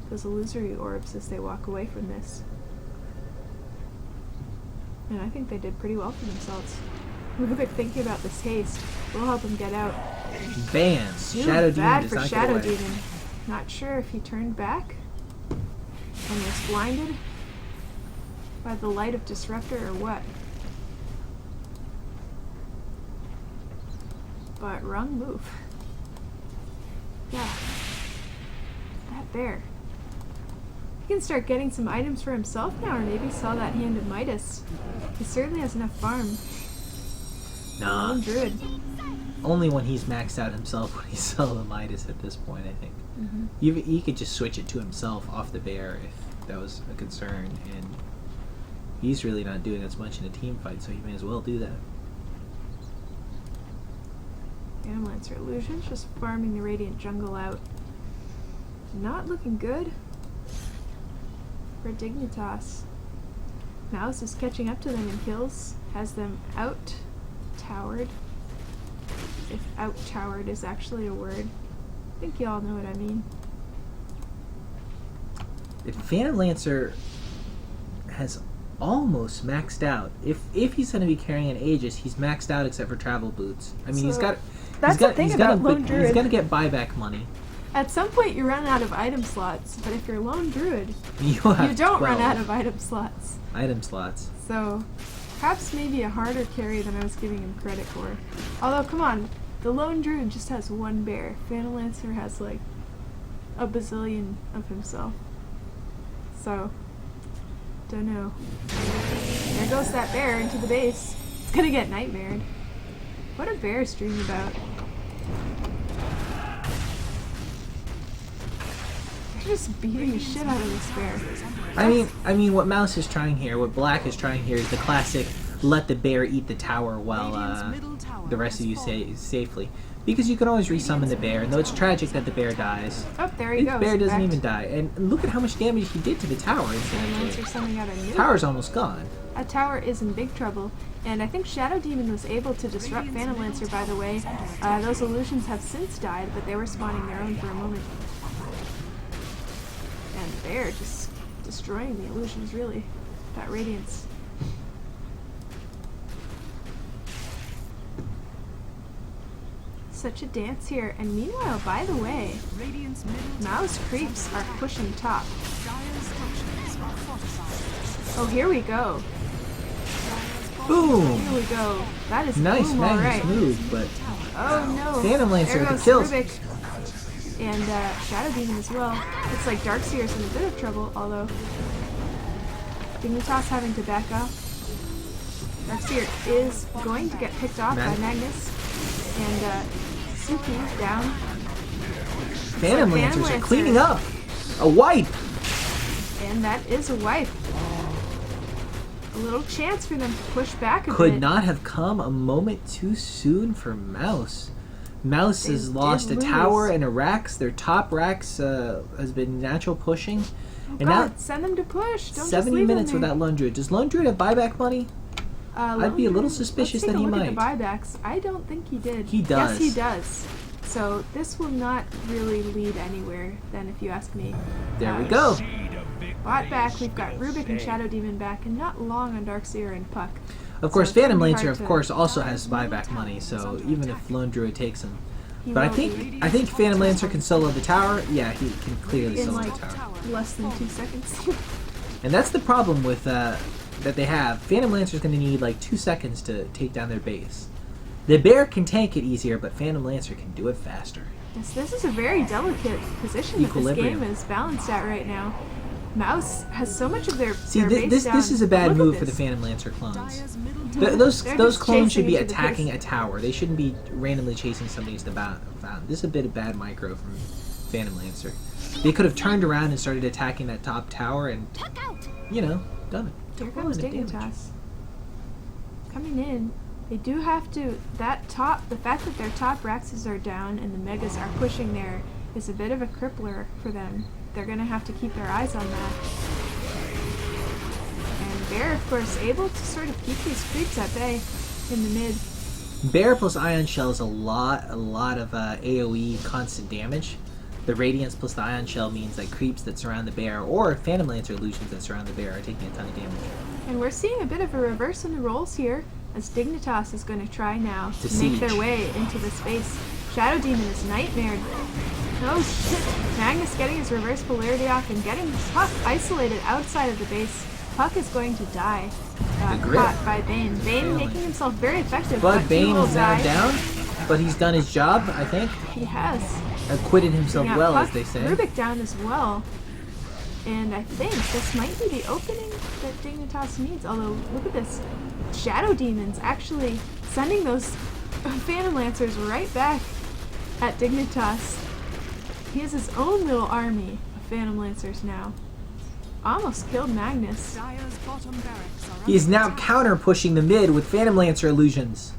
those illusory orbs as they walk away from this. And I think they did pretty well for themselves. Rubik thinking about this haste. We'll help him get out. Bam! Too Shadow Demon bad does for not Shadow get away. Demon. Not sure if he turned back and was blinded by the light of Disruptor or what. But wrong move. Yeah. That bear. He can start getting some items for himself now, or maybe sell that Hand of Midas. He certainly has enough farm. Nah. Lone Druid. Only when he's maxed out himself would he sell the Midas at this point, I think. He could just switch it to himself off the bear if that was a concern, and he's really not doing as much in a team fight, so he may as well do that. Phantom Lancer Illusions just farming the Radiant Jungle out. Not looking good for Dignitas. Mouse is catching up to them in kills, has them out-towered. If out-towered is actually a word. I think you all know what I mean. If Phantom Lancer has almost maxed out, if he's going to be carrying an Aegis, he's maxed out except for travel boots. I mean, So, that's the thing about Lone He's Druid. going to get buyback money. At some point you run out of item slots, but if you're Lone Druid, You'll have you don't 12 run out of item slots. item slots. So, perhaps maybe a harder carry than I was giving him credit for. Although, come on, the Lone Druid just has one bear. Phantom Lancer has like a bazillion of himself. So, don't know. There goes that bear into the base. It's gonna get nightmared. What are bears dream about? They're just beating the shit out of this bear. I mean, what Mouse is trying here, what Black is trying here, is the classic let the bear eat the tower while the rest of you say safely. Because you can always resummon the bear, and though it's tragic that the bear dies, Oh, there he the goes. bear in doesn't fact. even die. And look at how much damage he did to the tower Phantom Lancer incidentally. sending out a noob. Tower's almost gone. A tower is in big trouble, and I think Shadow Demon was able to disrupt Phantom Lancer, by the way. Those illusions have since died, but they were spawning their own for a moment. And they're just destroying the illusions, really. That Radiance. Such a dance here, and meanwhile, by the way, Radiant's middle Mouse creeps are pushing top. Dire's structures are fortified. Oh, here we go. Boom! Here we go. That is Nice boom, Magnus alright. move, but Oh no. Phantom Lancer There with the goes kills. Rubik. And Shadow Demon as well. Looks like Darkseer's in a bit of trouble, although Dignitas having to back up. Darkseer is going to get picked off by Magnus. And Suki down. Phantom like Lancers are Lancer. cleaning up. A wipe. And that is a wipe. A little chance for them to push back a Could bit. not have come a moment too soon for Mouse. Mouse They has did lost a lose. tower and a Rax. Their top Rax has been natural pushing. Oh And God, now send them to push. Don't 70 just leave minutes them there. without Lone Druid. Does Lone Druid have buyback money? I'd be a little suspicious Let's that take he a look at might. the buybacks. I don't think he did. He does. Yes, he does. So this will not really lead anywhere, then, if you ask me. There we go. Bot back, we've got Rubik and Shadow Demon back, and not long on Darkseer and Puck. Of course, So it's Phantom gonna be Lancer, hard of to- course, also has buyback money. So even if Lone Druid takes him, He but I will think Phantom Lancer can solo the tower. Yeah, he can clearly be in solo like the tower. less than 2 seconds. And that's the problem with that they have. Phantom Lancer's going to need like 2 seconds to take down their base. The bear can tank it easier, but Phantom Lancer can do it faster. Yes, this is a very delicate position that this Equilibrium. game is balanced at right now. Mouse has so much of their See, their base this down. is a bad Look at move for the this. Phantom Lancer clones. Dire's middle Those They're those just clones should be chasing into the attacking base. a tower. They shouldn't be randomly chasing somebody to the bound. This is a bit of bad micro from Phantom Lancer. They could have turned around and started attacking that top tower and, you know, done it. Here Took comes a lot of damage. Dignitas. Coming in. They do have to, the fact that their top Raxes are down and the Megas are pushing there is a bit of a crippler for them. They're going to have to keep their eyes on that. And they're, of course, able to sort of keep these creeps at bay in the mid. Bear plus Ion Shell is a lot of AoE constant damage. The Radiance plus the Ion Shell means that creeps that surround the bear or Phantom Lancer illusions that surround the bear are taking a ton of damage. And we're seeing a bit of a reverse in the roles here, as Dignitas is going to try now To to make siege. their way into the space. Shadow Demon is nightmared. Oh shit! Magnus getting his reverse polarity off and getting Puck isolated outside of the base. Puck is going to die. The grip. Caught by Bane. Bane making himself very effective. But he Bane will is now die. down, but he's done his job, I think. He has. Acquitted himself Yeah, well, Puck, as they say. Rubik down as well. And I think this might be the opening that Dignitas needs. Although, look at this. Shadow Demons actually sending those Phantom Lancers right back at Dignitas. He has his own little army of Phantom Lancers now. Almost killed Magnus. Dire's bottom barracks are He is under now attack. counter pushing the mid with Phantom Lancer illusions.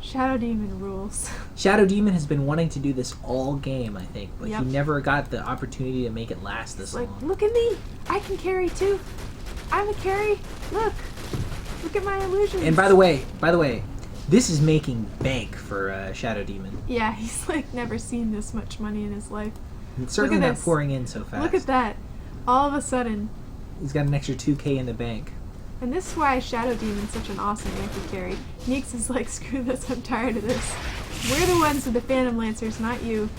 Shadow Demon rules. Shadow Demon has been wanting to do this all game, I think, but Yep. he never got the opportunity to make it last this Like, long. look at me! I can carry too! I'm a carry! Look! Look at my illusions! And by the way, this is making bank for Shadow Demon. Yeah, he's like never seen this much money in his life. It's certainly at not this. pouring in so fast. Look at that. All of a sudden. He's got an extra 2k in the bank. And this is why Shadow Demon's such an awesome Yankee carry. Neeks is like, screw this, I'm tired of this. We're the ones with the Phantom Lancers, not you.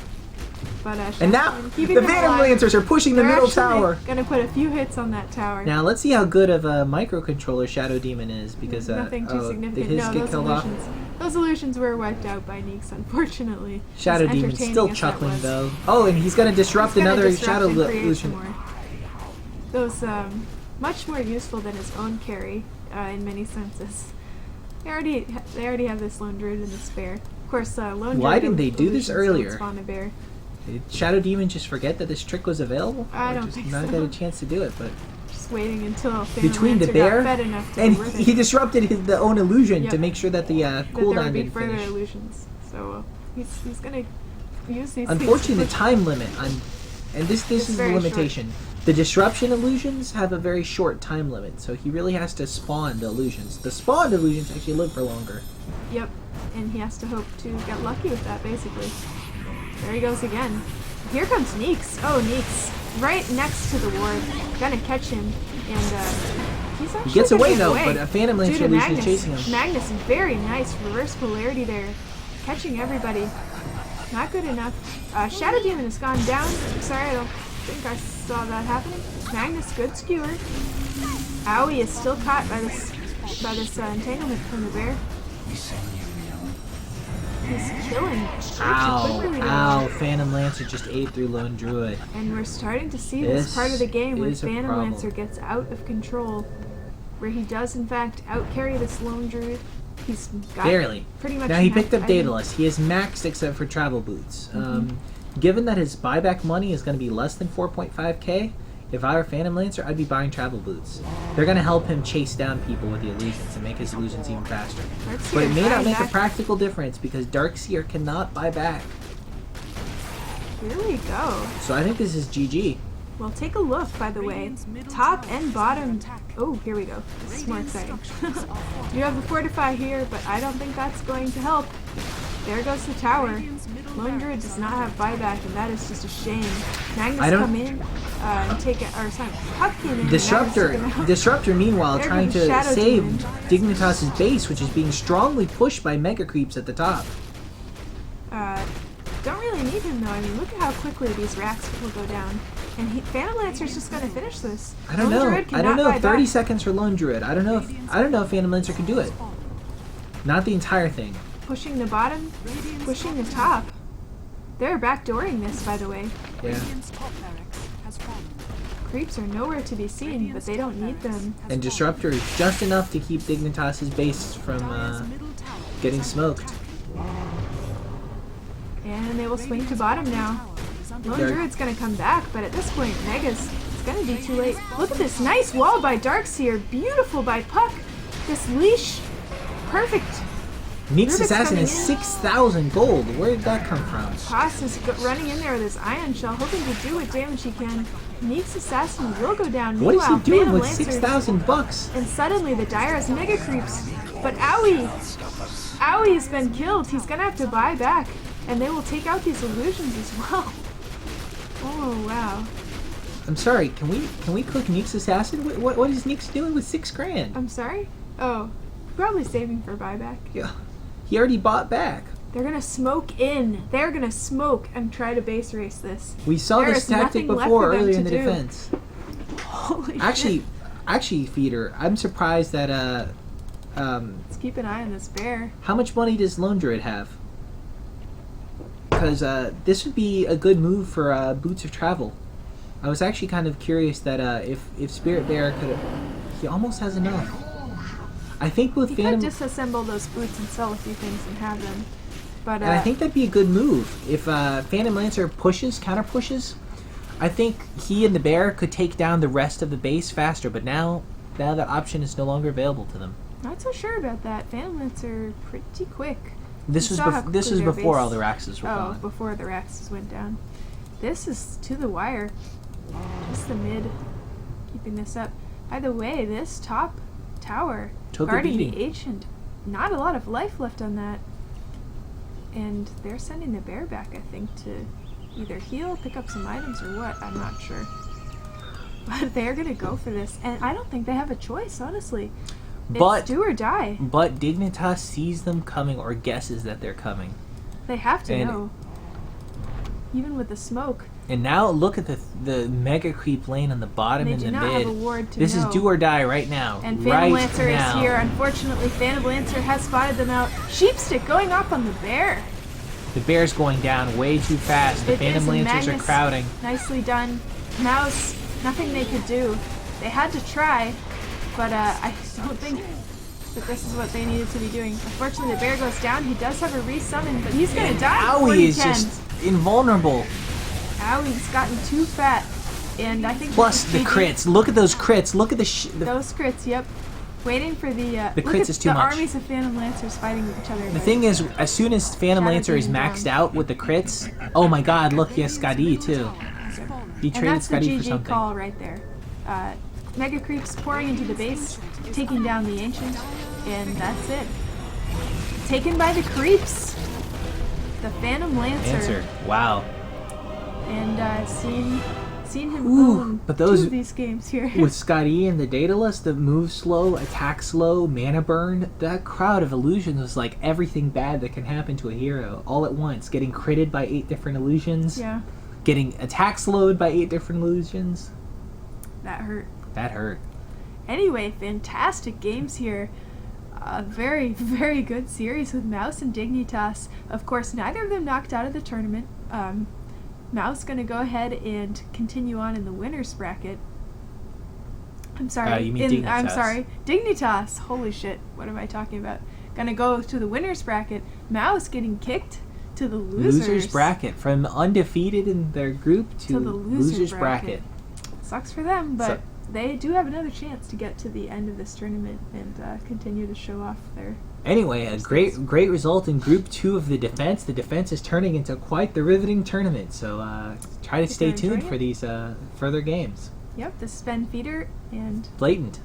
But And Shadow now, Demon the keeping them Phantom alive. Lancers are pushing the They're middle actually tower. Gonna put a few hits on that tower. Now, let's see how good of a microcontroller Shadow Demon is, because Nothing too did significant. his No, get those killed off? illusions. Those illusions were wiped out by Neeks, unfortunately. Shadow As Demon's entertaining still as that chuckling, was. though. Oh, and he's going to disrupt He's gonna another disrupt Shadow and create illusion. some more. Those, much more useful than his own carry, in many senses. They already have this Lone Druid in the spare. Of course, Lone Druid. Why didn't they do this illusions don't earlier? Spawn a bear. Did Shadow Demon just forget that this trick was available? I Or don't just think not so. get a chance to do it, but Just waiting until Phantom between the Lancer bear got fed enough to and be worth he it. disrupted the own illusion Yep. to make sure that the That there cooldown would be didn't further finish. illusions. So he's gonna use these. Unfortunately, the things to time limit on, and this It's is the very limitation. The disruption illusions have a very short time limit, so he really has to spawn the illusions. The spawned illusions actually live for longer. Yep, and he has to hope to get lucky with that, basically. There he goes again. Here comes Neeks. Oh, Neeks. Right next to the ward. Gonna catch him, and he's actually He gets gonna away get though, away but a Phantom due Lancer to illusion is Magnus. chasing him. Magnus, very nice reverse polarity there. Catching everybody. Not good enough. Shadow Demon has gone down. Sorry, I don't think I saw that happening. Magnus, good skewer. Owie is still caught by this entanglement from the bear. He's killing Ow, quickly though. ow, Phantom Lancer just ate through Lone Druid. And we're starting to see this This part of the game where is a Phantom problem. Lancer gets out of control. Where he does in fact outcarry this Lone Druid. He's got Barely. pretty much Now he picked up I mean, Daedalus. He is maxed except for travel boots. Mm-hmm. Given that his buyback money is going to be less than 4.5k, If I were Phantom Lancer, I'd be buying travel boots. They're going to help him chase down people with the illusions and make his illusions even faster. But it may not make a practical difference because Darkseer cannot buy back. Here we go. So I think this is GG. Well, take a look, by the way. Top and bottom. Oh, here we go. This is more exciting. You have the Fortify here, but I don't think that's going to help. There goes the tower. Lone Druid does not have buyback, and that is just a shame. Magnus come in and take it. Or sorry, Puck came in. Disruptor, meanwhile, trying to save Demon. Dignitas' base, which is being strongly pushed by Mega Creeps at the top. Don't really need him though. I mean, look at how quickly these racks will go down. And Phantom Lancer's just gonna finish this. I don't know. 30 seconds for Lone Druid. I don't know if Phantom Lancer can do it. Not the entire thing. Pushing the bottom, pushing the top. They're backdooring this, by the way. Yeah. Creeps are nowhere to be seen, but they don't need them. And Disruptor is just enough to keep Dignitas' base from getting smoked. And they will swing to bottom now. Lone Druid's gonna come back, but at this point, it's gonna be too late. Look at this nice wall by Darkseer. Beautiful by Puck. This leash. Perfect. Neek's Assassin is 6,000 gold. Where did that come from? Haas is running in there with his Ion Shell, hoping to do what damage he can. Neek's Assassin will go down. What is he doing Phantom with Lancer, 6,000 bucks? And suddenly the Dire has Mega Creeps. But Owie's been killed. He's gonna have to buy back. And they will take out these illusions as well. Oh, wow. I'm sorry, can we click Neek's Assassin? What is Neek's doing with 6 grand? I'm sorry? Oh, probably saving for buyback. Yeah. He already bought back. They're gonna smoke in. They're gonna smoke and try to base race this. We saw this tactic before earlier in the defense. Holy shit. Actually, Feeder, I'm surprised that let's keep an eye on this bear. How much money does Lone Druid have? Because this would be a good move for Boots of Travel. I was actually kind of curious that if Spirit Bear could, he almost has enough. I think with he Phantom, could disassemble those boots and sell a few things and have them. But and I think that'd be a good move if Phantom Lancer counter pushes. I think he and the bear could take down the rest of the base faster. But now that option is no longer available to them. Not so sure about that. Phantom Lancer pretty quick. This was before all the Raxes were gone. Oh, before the Raxes went down. This is to the wire. Just the mid. Keeping this up. By the way, this top tower, guarding the Ancient, not a lot of life left on that. And they're sending the bear back, I think, to either heal, pick up some items, or what. I'm not sure. But they're going to go for this. And I don't think they have a choice, honestly. It's do or die. But Dignitas sees them coming or guesses that they're coming. They have to know. Even with the smoke. And now look at the Mega Creep lane on the bottom and the mid. They do not have a ward to This is do or die right now. And Phantom Lancer is here. Unfortunately, Phantom Lancer has spotted them out. Sheepstick going up on the bear. The bear's going down way too fast. The Phantom Lancers are crowding. Nicely done. Mouse, nothing they could do. They had to try. But I don't think that this is what they needed to be doing. Unfortunately, the bear goes down. He does have a resummon, but he's going to die. Owie is just invulnerable. Owie's gotten too fat. And I think plus the crits. Look at those crits. Look at those crits, yep. Waiting for the crits is too much. The armies of Phantom Lancers fighting with each other. The thing is, as soon as Phantom Lancer is maxed out with the crits, oh my god, look, he has Skadi too. He traded Skadi for something. GG call right there. Mega Creeps pouring into the base, taking down the Ancient, and that's it. Taken by the Creeps. The Phantom Lancer. Wow. And seen him own but two of these games here. With Skadi and the Daedalus, the move slow, attack slow, mana burn, that crowd of illusions was like everything bad that can happen to a hero all at once. Getting critted by 8 different illusions. Yeah. Getting attack slowed by 8 different illusions. That hurt. That hurt. Anyway, fantastic games here. A very, very good series with Mouse and Dignitas. Of course, neither of them knocked out of the tournament. Mouse going to go ahead and continue on in the winner's bracket. I'm sorry. You mean Dignitas. I'm sorry. Dignitas. Holy shit. What am I talking about? Going to go to the winner's bracket. Mouse getting kicked to the losers. Bracket. From undefeated in their group to the losers bracket. Sucks for them, but So- they do have another chance to get to the end of this tournament and continue to show off their... Anyway, a great result in Group 2 of the Defense. The Defense is turning into quite the riveting tournament, so try to Hope stay you're tuned enjoying for it. these further games. Yep, this has been Feeder, and Blatant.